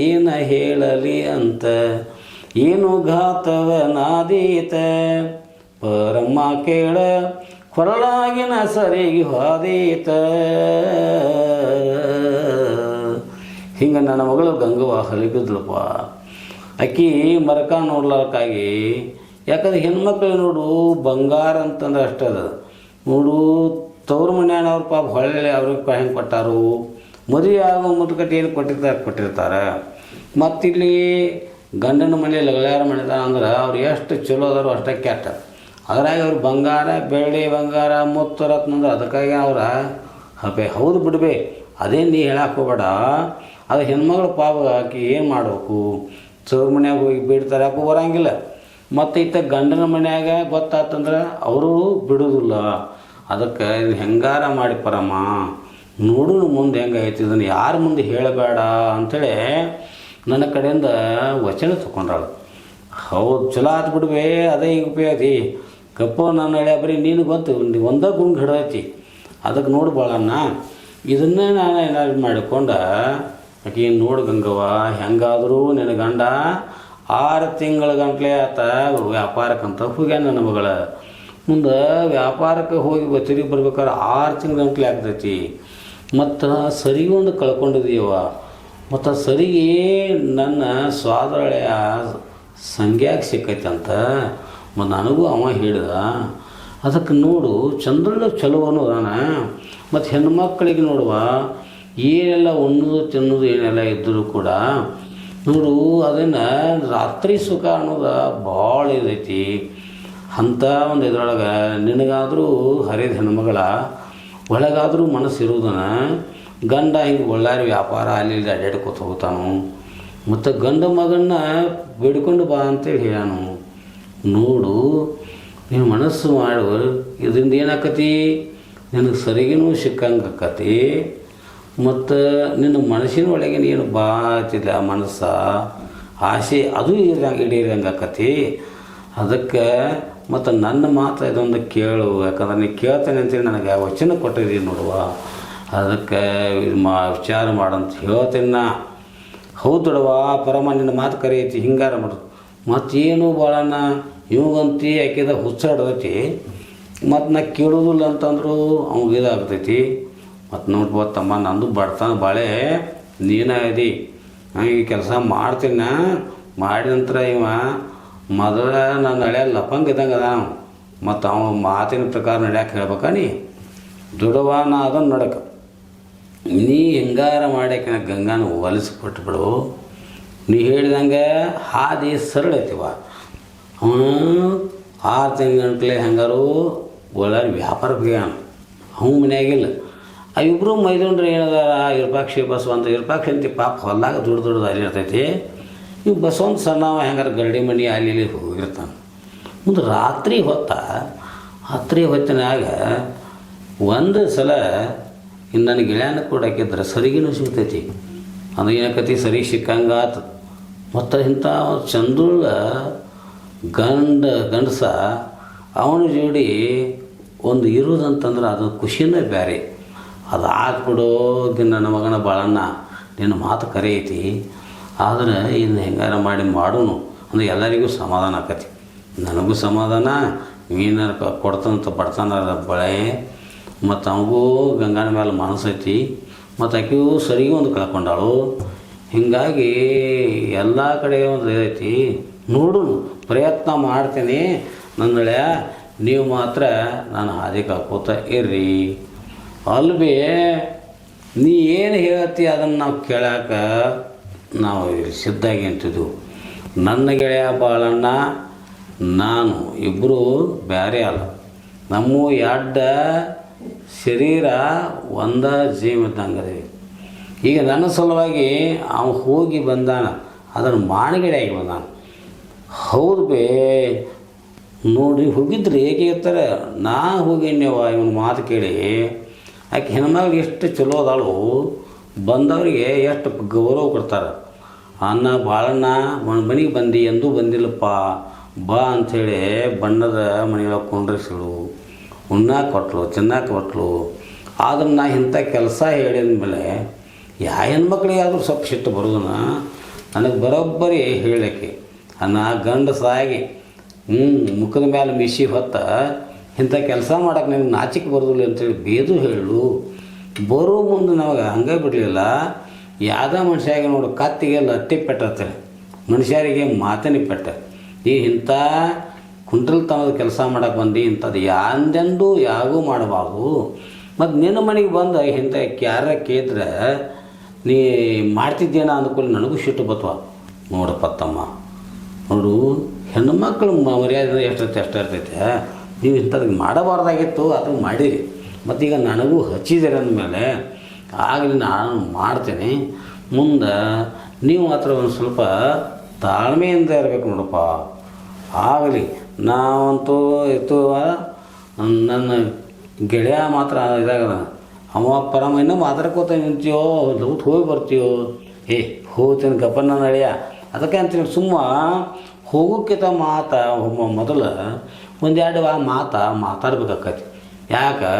ಏನ ಹೇಳಲಿ ಅಂತ. ಏನು ಘಾತವ ನಾದೀತ ಪರಮ್ಮ ಕೇಳ ಕೊರಳಾಗಿನ ಸರಿಗೆ ಹಾದೀತ. ಹಿಂಗೆ ನನ್ನ ಮಗಳು ಗಂಗವ್ವ ಹಲಿಗಿದ್ಲಪ್ಪ. ಅಕ್ಕಿ ಮರಕ ನೋಡ್ಲಾರ್ಕಾಗಿ. ಯಾಕಂದ್ರೆ ಹೆಣ್ಮಕ್ಳು ನೋಡು ಬಂಗಾರ ಅಂತಂದ್ರೆ ಅಷ್ಟೇ ಅದ ನೋಡು. ತವ್ರ ಮನೆಯವ್ರ ಪಾಪ ಹೊಳ್ಳೆ ಅವ್ರಿಗೆ ಹೆಂಗೆ ಕೊಟ್ಟಾರು, ಮದುವೆ ಆಗೋ ಮುಟ್ಕಟ್ಟಿ ಏನು ಕೊಟ್ಟಿರ್ತಾರೆ. ಮತ್ತಿಲ್ಲಿ ಗಂಡನ ಮನೆ ಲಗಳಾರ ಮಾಡಿದಾರ ಅಂದ್ರೆ ಅವ್ರು ಎಷ್ಟು ಚಲೋ ಅದಾರು ಅಷ್ಟೇ ಕೆಟ್ಟ. ಅದ್ರಾಗ ಅವ್ರು ಬಂಗಾರ ಬೆಳ್ಳಿ ಬಂಗಾರ ಮುತ್ತು ರತ್ನ ಅಂದ್ರೆ ಅದಕ್ಕಾಗಿ ಅವ್ರ ಹಬೆ. ಹೌದು ಬಿಡ್ಬೇ, ಅದೇ ನೀ ಹೇಳಕ್ಕೆ ಹೋಗಬೇಡ. ಅದು ಹೆಣ್ಮಗಳು ಪಾಪ ಆಕಿ ಏನು ಮಾಡಬೇಕು, ತವ್ರ ಮನ್ಯಾಗ ಹೋಗಿ ಬಿಡ್ತಾರೆ ಯಾಕೂ ಬರೋಂಗಿಲ್ಲ. ಮತ್ತು ಇತ್ತ ಗಂಡನ ಮನ್ಯಾಗ ಗೊತ್ತಾತಂದ್ರೆ ಅವರು ಬಿಡೋದಿಲ್ಲ. ಅದಕ್ಕೆ ಇದು ಹೆಂಗಾರ ಮಾಡಿ ಪರಮ್ಮ ನೋಡು ಮುಂದೆ ಹೆಂಗೈತಿ, ಇದನ್ನು ಯಾರ ಮುಂದೆ ಹೇಳಬೇಡ ಅಂಥೇಳಿ ನನ್ನ ಕಡೆಯಿಂದ ವಚನ ತಗೊಂಡಾಳು. ಹೌದು ಚಲೋ ಆತು ಬಿಡ್ಬೇ, ಅದೇ ಈಗ ಉಪಯೋಗ ಕಪ್ಪು ನನ್ನ ಹಳೆ ಬರೀ ನೀನು ಬಂತು ಒಂದೇ ಗುಂಗ್ ಹಿಡ್ದೈತಿ. ಅದಕ್ಕೆ ನೋಡು ಬಾಳಣ್ಣ, ಇದನ್ನೇ ನಾನು ಏನಾದ್ರು ಮಾಡಿಕೊಂಡು ಆಕೆ ನೋಡು ಗಂಗವ್ವ, ಹೆಂಗಾದರೂ ನಿನ್ನ ಗಂಡ 6 ತಿಂಗಳ ಗಂಟ್ಲೆ ಆತ ವ್ಯಾಪಾರಕ್ಕಂತ ಹೋಗ್ಯಾನ ನನ್ನ ಮಗಳ. ಮುಂದೆ ವ್ಯಾಪಾರಕ್ಕೆ ಹೋಗಿ ತಿರುಗಿ ಬರ್ಬೇಕಾದ್ರೆ 6 ತಿಂಗಳ ಗಂಟ್ಲೆ ಆಗ್ತೈತಿ. ಮತ್ತು ಸರಿಗೆ ಒಂದು ಕಳ್ಕೊಂಡಿದ್ದೀವ. ಮತ್ತು ಸರಿಗೆ ನನ್ನ ಸ್ವಾದಳೆಯ ಸಂಗ್ಯಾಗ ಸಿಕ್ಕೈತಂತ ಮತ್ತು ನನಗೂ ಅವ ಹೇಳಿದ. ಅದಕ್ಕೆ ನೋಡು ಚಂದ್ರನ ಚಲೋ ಅನ್ನೋದಾನ. ಮತ್ತು ಹೆಣ್ಮಕ್ಳಿಗೆ ನೋಡುವ ಏನೆಲ್ಲ ಉಣ್ಣೋದು ತಿನ್ನೋದು ಏನೆಲ್ಲ ಇದ್ದರೂ ಕೂಡ ನೋಡು ಅದನ್ನು ರಾತ್ರಿ ಸುಖ ಅನ್ನೋದು ಭಾಳ ಇದೈತಿ. ಅಂಥ ಒಂದು ಇದ್ರೊಳಗೆ ನಿನಗಾದರೂ ಹರಿದ ಹೆಣ್ಮಗಳ ಒಳಗಾದರೂ ಮನಸ್ಸಿರುವುದನ್ನು ಗಂಡ ಹಿಂಗೆ ಒಳ್ಳಾರಿ ವ್ಯಾಪಾರ ಅಲ್ಲಿ ಅಡ್ಡಾಡ್ಕೊತ ಹೋಗ್ತಾನು. ಮತ್ತು ಗಂಡ ಮಗನ್ನ ಬೇಡ್ಕೊಂಡು ಬಾ ಅಂತೇಳಿ ಹೇಳ್ಯಾನು. ನೋಡು ನೀನು ಮನಸ್ಸು ಮಾಡು, ಇದರಿಂದ ಏನಾಕತಿ ನಿನಗೆ ಸರಿಗಿನೂ ಸಿಕ್ಕಂಗೆ ಆಕತಿ. ಮತ್ತು ನಿನ್ನ ಮನಸ್ಸಿನ ಒಳಗೆ ನೀನು ಬಾತಿಲ್ಲ ಮನಸ್ಸ ಆಸೆ ಅದು ಇಡೀರಂಗೆ ಆಕತಿ. ಅದಕ್ಕೆ ಮತ್ತು ನನ್ನ ಮಾತು ಇದೊಂದು ಕೇಳು, ಯಾಕಂದ್ರೆ ನೀನು ಕೇಳ್ತೇನೆ ಅಂತೇಳಿ ನನಗೆ ವಚನ ಕೊಟ್ಟಿದ್ದೀನಿ ನೋಡುವ. ಅದಕ್ಕೆ ವಿಚಾರ ಮಾಡಂತ ಹೇಳ್ತೇನೆ ನಾ. ಹೌದು ದೊಡವ ಪರಮ ನಿನ್ನ ಮಾತು ಕರೆಯೈತಿ, ಹಿಂಗಾರ ಮಾಡೋದು. ಮತ್ತೇನು ಭಾಳಣ್ಣ ಇವಂಗಂತಿ ಯಾಕೆದ ಹುಚ್ಚಾಡ್ದೈತಿ. ಮತ್ತು ನಾ ಕೇಳೋದಿಲ್ಲ ಅಂತಂದ್ರು ಅವ್ಗೆ ಇದಾಗ್ತೈತಿ. ಮತ್ತು ನೋಡ್ಬೋದು ತಮ್ಮ ನಂದು ಬಡ್ತಾನ ಬಾಳೆ ನೀನೇ ಇದಿ. ಈ ಕೆಲಸ ಮಾಡ್ತೀನಿ ಮಾಡಿದ ನಂತರ ಇವ ಮೊದಲ ನನ್ನ ಹಳೆ ಲಪಂಗ ಇದ್ದಂಗೆ ಅದ. ಮತ್ತು ಅವ ಮಾತಿನ ಪ್ರಕಾರ ನಡ್ಯಾಕೆ ಹೇಳ್ಬೇಕಾ ನೀ ದುಡವ ನಾ ಅದನ್ನು ನಡಕ ನೀ ಹೆಂಗಾರ ಮಾಡ್ಯಾಕೆ ನಾ ಗಂಗಾನ ಹೊಲಿಸ್ಕೊಟ್ಬಿಡು. ನೀ ಹೇಳಿದಂಗೆ ಹಾದಿ ಸರಳ ಐತಿವ. ಅವನು 6 ತಿಂಗಳ ಗಂಟ್ಲೆ ಹೆಂಗಾರು ಒಳ್ಳೆ ವ್ಯಾಪಾರಕ್ಕೆ ಹೋಗ್ಯಾನ. ಅವ್ನು ಮನೆಯಾಗಿಲ್ಲ. ಆ ಇಬ್ಬರು ಮೈದುಂಡ್ರೆ ಏನದಾರ ಇರ್ಪಾಕ್ಷಿ ಬಸವಂತ ಇರ್ಪಾಕ್ಷಿ ಅಂತ ಪಾಪ ಹೊಲ್ದಾಗ ದುಡ್ದು ಅಲ್ಲಿ ಇರ್ತೈತಿ. ಇವು ಬಸವಂತ ಸಣ್ಣವ ಹೆಂಗಾರ ಗರಡಿ ಮನೆ ಅಲ್ಲಿ ಇಲ್ಲಿ ಹೋಗಿರ್ತಾನೆ. ಮುಂದೆ ರಾತ್ರಿ ಹೊತ್ತಿನಾಗ ಒಂದು ಸಲ ಇನ್ನು ನನಗೆ ಗಿಳ್ಯಾನ ಕೂಡ ಹಾಕಿದ್ರೆ ಸರಿಗಿನೂ ಸಿಗ್ತೈತಿ. ಅದು ಏನಕತಿ ಸರಿ ಸಿಕ್ಕಂಗಾತು. ಮತ್ತು ಇಂಥ ಚಂದ್ರುಳ ಗಂಡಸ ಅವನ ಜೋಡಿ ಒಂದು ಇರೋದಂತಂದ್ರೆ ಅದು ಖುಷಿನೇ ಬೇರೆ. ಅದು ಆಗ್ಬಿಡೋ ನನ್ನ ಮಗನ ಬಾಳಣ್ಣ ನಿನ್ನ ಮಾತು ಕರೆ ಐತಿ. ಆದರೆ ಇನ್ನು ಹೆಂಗಾರ ಮಾಡಿ ಮಾಡೋನು ಅಂದರೆ ಎಲ್ಲರಿಗೂ ಸಮಾಧಾನ ಆಕತಿ. ನನಗೂ ಸಮಾಧಾನ, ನೀನಾರ ಕೊಡ್ತಾನಂತ ಬಡ್ತಾನ ಬಳೆ. ಮತ್ತು ಅವಗೂ ಗಂಗಾನ ಮೇಲೆ ಮನಸ್ಸೈತಿ. ಮತ್ತು ಆಕೆಯೂ ಸರಿಗೂ ಒಂದು ಕಳ್ಕೊಂಡಾಳು. ಹೀಗಾಗಿ ಎಲ್ಲ ಕಡೆ ಒಂದು ಇದೈತಿ. ನೋಡು ಪ್ರಯತ್ನ ಮಾಡ್ತೀನಿ ನನ್ನಳೆ. ನೀವು ಮಾತ್ರ ನಾನು ಹಾದಿ ಕಾಕೋತ ಇರ್ರಿ. ಅಲ್ಬಿ ನೀ ಏನು ಹೇಳ್ತಿ ಅದನ್ನು ನಾವು ಕೇಳಕ್ಕೆ ನಾವು ಸಿದ್ಧಾಗಿ ಅಂತಿದ್ವು. ನನ್ನ ಗೆಳೆಯ ಬಾಳಣ್ಣ ನಾನು ಇಬ್ಬರು ಬೇರೆ ಅಲ್ಲ. ನಮ್ಮ 2 ಶರೀರ ಒಂದ ಜೀವ ಇದ್ದಂಗೆ. ಈಗ ನನ್ನ ಸಲುವಾಗಿ ಅವ ಹೋಗಿ ಬಂದಾನ, ಅದನ್ನು ಮಾನಗಿಡೆಯಾಗಿ ಬಂದಾನ. ಹೌದು ಬೇ ನೋಡಿ ಹೋಗಿದ್ರೆ ಹೇಗೆ ಇರ್ತಾರೆ. ನಾ ಹೋಗಿನ್ಯವ ಇವನ ಮಾತು ಕೇಳಿ ಆಕೆ ಹೆಣ್ಮಗಳು ಎಷ್ಟು ಚಲೋ ಅದಾಳು. ಬಂದವರಿಗೆ ಎಷ್ಟು ಗೌರವ ಕೊಡ್ತಾರೆ. ಅನ್ನ ಬಾಳಣ್ಣ ಮನೆಗೆ ಬಂದು ಎಂದೂ ಬಂದಿಲ್ಲಪ್ಪ ಬಾ ಅಂಥೇಳಿ ಬಣ್ಣದ ಮನೆಯೊಳಗೆ ಕುಂಡ್ರಿಸಿಳು, ಉಣ್ಣಾಕ ಕೊಟ್ಲು, ತಿನ್ನಾಕ ಕೊಟ್ಲು. ಆದ್ರೆ ನಾ ಇಂಥ ಕೆಲಸ ಹೇಳಿದ ಮೇಲೆ ಹೆಣ್ಮಕ್ಳಿಗಾದ್ರೂ ಸ್ವಲ್ಪ ಸಿಟ್ಟು ಬರೋದನ್ನ ನನಗೆ ಬರೋಬ್ಬರಿ ಹೇಳಕ್ಕೆ. ನಾ ಗಂಡಸಾಗಿ ಮುಖದ ಮೇಲೆ ಮಿಶಿ ಹೊತ್ತ ಇಂಥ ಕೆಲಸ ಮಾಡೋಕೆ ನನಗೆ ನಾಚಿಕೆ ಬರೋದಿಲ್ಲ ಅಂತೇಳಿ ಬೇದು ಹೇಳು. ಬರೋ ಮುಂದೆ ನಮಗೆ ಹಂಗೆ ಬಿಡಲಿಲ್ಲ. ಯಾವುದೋ ಮನುಷ್ಯಾಗೆ ನೋಡು ಕತ್ತಿಗೆ ಲಟ್ಟಿ ಪೆಟ್ಟಿರ್ತಾರೆ, ಮನುಷ್ಯರಿಗೆ ಮಾತನಿ ಪೆಟ್ಟ. ಈ ಇಂಥ ಕುಂಟಲ್ತನದ ಕೆಲಸ ಮಾಡೋಕೆ ಬಂದು ಇಂಥದ್ದು ಯಾಂದೆಂದೂ ಯಾಗೂ ಮಾಡಬಾರ್ದು. ಮತ್ತು ನಿನ್ನ ಮನೆಗೆ ಬಂದು ಇಂಥ ಯಾರ ಕೇಳಿದ್ರೆ ನೀ ಮಾಡ್ತಿದ್ದೇನ ಅಂದ್ಕೊಳ್ಳಿ ನನಗೂ ಸಿಟ್ಟು ಬತ್ವ. ನೋಡಪ್ಪ ತಮ್ಮ, ನೋಡು ಹೆಣ್ಣು ಮಕ್ಕಳು ಮರ್ಯಾದೆ ಎಷ್ಟೈತೆ ಅಷ್ಟೇ ಇರ್ತೈತೆ. ನೀವು ಇಂಥದ್ದು ಮಾಡಬಾರ್ದಾಗಿತ್ತು, ಅದು ಮಾಡಿರಿ. ಮತ್ತೀಗ ನನಗೂ ಹಚ್ಚಿದ್ದೀರ ಅಂದಮೇಲೆ ಆಗಲಿ ನಾನು ಮಾಡ್ತೇನೆ. ಮುಂದೆ ನೀವು ಮಾತ್ರ ಒಂದು ಸ್ವಲ್ಪ ತಾಳ್ಮೆಯಿಂದ ಇರಬೇಕು ನೋಡಪ್ಪ. ಆಗಲಿ ನಾವಂತೂ ಇತ್ತು ನನ್ನ ಗೆಳೆಯ ಮಾತ್ರ ಇದಾಗದ ಅವ ಪರಮ ಇನ್ನೂ ಮಾತಾಡ್ಕೋತ ನಿಂತೀಯೋ ಲೂಟ್ ಹೋಗಿ ಬರ್ತೀಯೋ. ಹೋಗ್ತೀನಿ ಗಪ್ಪನ ನಡೆಯ. ಅದಕ್ಕೆ ಅಂತೀನಿ ಸುಮ್ಮ ಹೋಗೋಕ್ಕಿಂತ ಮೊದಲು ಒಂದೆರಡು ಮಾತಾಡ್ಬೇಕಾಕತಿ. ಯಾಕೆ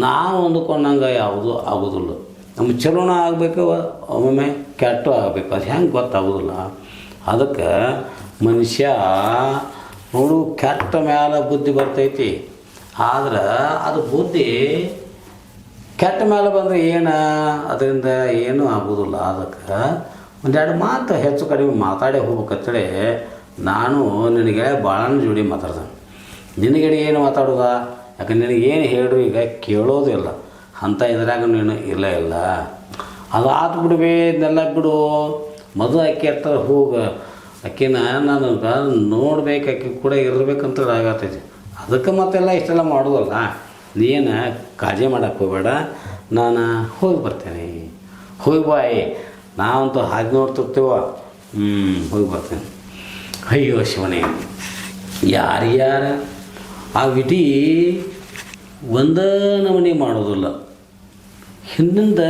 ನಾವು ಅಂದ್ಕೊಂಡಂಗೆ ಯಾವುದೂ ಆಗೋದಿಲ್ಲ. ನಮ್ಗೆ ಚಲೋನ ಆಗಬೇಕು, ಒಮ್ಮೊಮ್ಮೆ ಕೆಟ್ಟು ಆಗಬೇಕು. ಅದು ಹೆಂಗೆ ಗೊತ್ತಾಗೋದಿಲ್ಲ. ಅದಕ್ಕೆ ಮನುಷ್ಯ ನೋಡು ಕೆಟ್ಟ ಮೇಲೆ ಬುದ್ಧಿ ಬರ್ತೈತಿ. ಆದ್ರೆ ಅದು ಬುದ್ಧಿ ಕೆಟ್ಟ ಮೇಲೆ ಬಂದರೆ ಅದರಿಂದ ಏನೂ ಆಗೋದಿಲ್ಲ. ಅದಕ್ಕೆ ಒಂದೆರಡು ಮಾತು ಹೆಚ್ಚು ಕಡಿಮೆ ಮಾತಾಡೇ ಹೋಗ್ಬೇಕಂತೇಳಿ ನಾನು ನಿನಗೆ ಭಾಳನ ಜೋಡಿ ಮಾತಾಡ್ದೆ. ನಿನಗಡೆ ಏನು ಮಾತಾಡೋದ? ಯಾಕಂದ್ರೆ ನಿನಗೇನು ಹೇಳ್ರು ಈಗ ಕೇಳೋದಿಲ್ಲ. ಅಂಥ ಇದ್ರಾಗ ನೀನು ಇಲ್ಲ ಅದು ಆತು ಬಿಡ್ಬೇ, ಇದನ್ನೆಲ್ಲ ಬಿಡು. ಮದುವೆ ಅಕ್ಕಿ ಹತ್ರ ಹೋಗಿ ಅಕ್ಕಿನ ನನಗೆ ನೋಡ್ಬೇಕು, ಅಕ್ಕಿ ಕೂಡ ಇರಬೇಕಂತ ಆಗತ್ತೈತಿ. ಅದಕ್ಕೆ ಮತ್ತೆಲ್ಲ ಇಷ್ಟೆಲ್ಲ ಮಾಡೋದಲ್ಲ. ನೀನು ಕಾಳಜಿ ಮಾಡೋಕ್ಕೆ ಹೋಗಬೇಡ, ನಾನು ಹೋಗಿ ಬರ್ತೇನೆ. ಹೋಗಿ ಬಾಯಿ, ನಾವಂತೂ ಹಾಗೆ ನೋಡ್ತಿರ್ತೀವ. ಹೋಗಿ ಬರ್ತೇನೆ. ಅಯ್ಯೋ ಶಿವನೇ, ಯಾರ್ಯಾರ ಆ ವಿಧಿ ಒಂದೇ ನಮೂನೆ ಮಾಡೋದಿಲ್ಲ. ಹಿಂದಿಂದ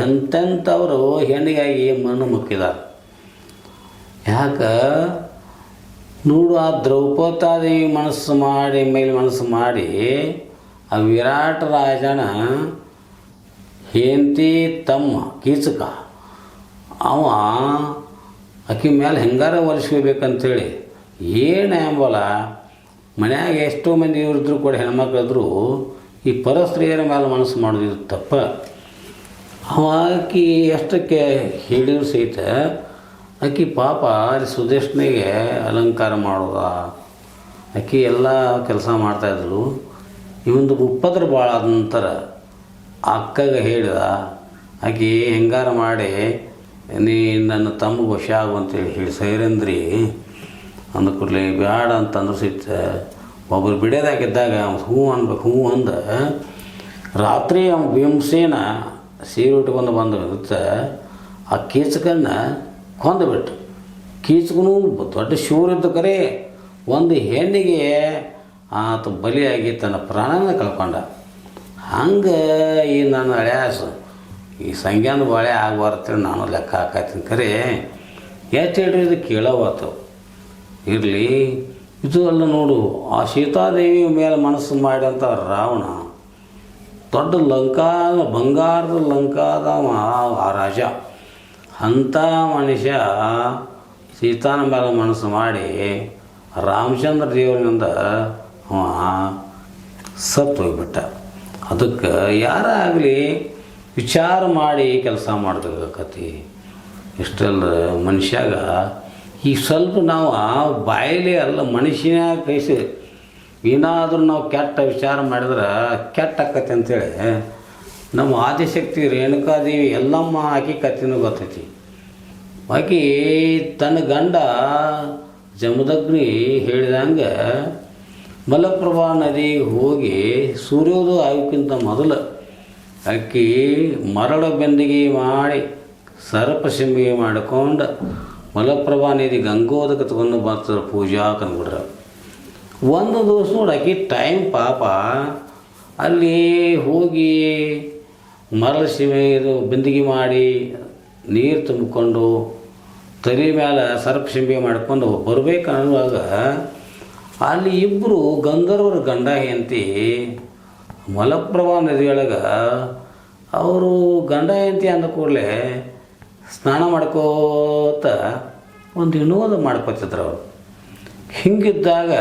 ಎಂತೆಂಥವರು ಹೆಣ್ಣಿಗಾಗಿ ಮಣ್ಣು ಮುಕ್ಕಿದ್ದಾರೆ. ಯಾಕೆ ನೋಡು, ಆ ದ್ರೌಪದಾದೇವಿ ಮನಸ್ಸು ಮಾಡಿ ಆ ವಿರಾಟ ರಾಜನ ಹೆಂಡತಿ ತಮ್ಮ ಕೀಚಕ ಅವ ಆಕೆ ಮೇಲೆ ಹೆಂಗಾರ ಒಲಿಸ್ಕೋಬೇಕಂತೇಳಿ ಏನು ಎಂಬಲ್ಲ. ಮನ್ಯಾಗ ಎಷ್ಟೋ ಮಂದಿ ಇವ್ರಿದ್ರು ಕೂಡ ಹೆಣ್ಮಕ್ಳಿದ್ರು ಈ ಪರಸ್ತ್ರೀಯರ ಮೇಲೆ ಮನಸ್ಸು ಮಾಡೋದು ತಪ್ಪ. ಆಕಿ ಎಷ್ಟಕ್ಕೆ ಹೇಳಿದ್ರು ಸಹಿತ ಆಕಿ ಪಾಪ ಅಲ್ಲಿ ಸುದೇಶ್ನಿಗೆ ಅಲಂಕಾರ ಮಾಡೋದ, ಆಕಿ ಎಲ್ಲ ಕೆಲಸ ಮಾಡ್ತಾಯಿದ್ರು. ಇವೊಂದು ಉಪದ್ರ ಭಾಳ ಆದ ನಂತರ ಅಕ್ಕಗೆ ಹೇಳಿದ, ಆಕಿ ಹೆಂಗಾರ ಮಾಡಿ ನೀ ನನ್ನ ತಮ್ಮಗೆ ವಶ ಆಗುವಂತೇಳಿ ಹೇಳಿ ಸೈರಂದ್ರಿ ಅಂದ ಕೂಡಲೇ ಬೇಡ ಅಂತಂದ್ರೆ ಸಹಿತ ಒಬ್ಬರು ಬಿಡೋದಾಗಿದ್ದಾಗ ಹ್ಞೂ ಹ್ಞೂ ಅಂದ. ರಾತ್ರಿ ಅವ್ನು ಭೀಮಸೇನ ಸೀರೆ ಉಟ್ಕೊಂಡು ಬಂದಿರುತ್ತೆ. ಆ ಕೀಚಕನ್ನು ಕೊಂದುಬಿಟ್ಟು, ಕೀಚಕನು ದೊಡ್ಡ ಶೂರಿದ್ದ ಕರೆ ಒಂದು ಹೆಣ್ಣಿಗೆ ಆತ ಬಲಿಯಾಗಿ ತನ್ನ ಪ್ರಾಣನ ಕಳ್ಕೊಂಡ. ಹಂಗೆ ಈ ನನ್ನ ಹಳ್ಯಾಸ ಈ ಸಂಜ್ಞಾನ ಬಾಳೆ ಆಗಬಾರ್ದು ನಾನು ಲೆಕ್ಕ ಹಾಕತ್ತೀನಿ. ಖರೆ ಎಷ್ಟು ಹೇಳ್ರಿ ಇದು ಕೇಳೋವಾತು ಇರಲಿ. ಇದು ಅಲ್ಲ ನೋಡು, ಆ ಸೀತಾದೇವಿ ಮೇಲೆ ಮನಸ್ಸು ಮಾಡಿದಂಥ ರಾವಣ ದೊಡ್ಡ ಬಂಗಾರದ ಲಂಕಾದ ಆ ರಾಜ. ಅಂಥ ಮನುಷ್ಯ ಸೀತಾನ ಮೇಲೆ ಮನಸ್ಸು ಮಾಡಿ ರಾಮಚಂದ್ರ ದೇವರಿನಿಂದ ಅವ ಸತ್ತು ಹೋಗ್ಬಿಟ್ಟ. ಅದಕ್ಕೆ ಯಾರಾಗಲಿ ವಿಚಾರ ಮಾಡಿ ಕೆಲಸ ಮಾಡ್ಬೇಕಾಕತಿ. ಇಷ್ಟೆಲ್ಲ ಮನುಷ್ಯಾಗ ಈಗ ಸ್ವಲ್ಪ ನಾವು ಬಾಯಿಲೆ ಅಲ್ಲ ಮನುಷ್ಯನ ಕೈಸಿ ಏನಾದರೂ ನಾವು ಕೆಟ್ಟ ವಿಚಾರ ಮಾಡಿದ್ರೆ ಕೆಟ್ಟ ಆಕತಿ ಅಂಥೇಳಿ ನಮ್ಮ ಆದಿಶಕ್ತಿ ರೇಣುಕಾದೇವಿ ಎಲ್ಲಮ್ಮ ಆಕಿ ಕತ್ತಿನೂ ಗೊತ್ತೈತಿ. ಆಕಿ ತನ್ನ ಗಂಡ ಜಮದಗ್ನಿ ಹೇಳಿದಂಗೆ ಮಲಪ್ರಭಾ ನದಿಗೆ ಹೋಗಿ ಸೂರ್ಯೋದಯ ಆಗೋಕ್ಕಿಂತ ಮೊದಲು ಆಕಿ ಮರಳ ಬೆಂದಿಗೆ ಮಾಡಿ ಸರ್ಪಶಿಂಬಿಗೆ ಮಾಡಿಕೊಂಡು ಮಲಪ್ರಭಾ ನದಿ ಗಂಗೋದಕ್ಕೆ ತಗೊಂಡು ಬರ್ತಾರೆ ಪೂಜಾ ಕಂದ್ಬಿಟ್ರೆ. ಒಂದು ದಿವಸ ನೋಡಿ ಆಕಿ ಟೈಮ್ ಪಾಪ ಅಲ್ಲಿ ಹೋಗಿ ಮರಳ ಇದು ಬಿಂದಿಗೆ ಮಾಡಿ ನೀರು ತುಂಬಿಕೊಂಡು ತಲೆ ಮೇಲೆ ಸರ್ಪಶಿಂಬಿಗೆ ಮಾಡ್ಕೊಂಡು ಬರಬೇಕನ್ನುವಾಗ ಅಲ್ಲಿ ಇಬ್ಬರು ಗಂಧರ್ವರ ಗಂಡ ಹೆಂಡತಿ ಮಲಪ್ರಭಾ ನದಿಯೊಳಗೆ ಅವರು ಗಂಡ ಹೆಂಡತಿ ಅಂದ ಕೂಡಲೇ ಸ್ನಾನ ಮಾಡ್ಕೋತ ಒಂದು ವಿನೋದ ಮಾಡ್ಕೋತಿದ್ರು ಅವರು. ಹಿಂಗಿದ್ದಾಗ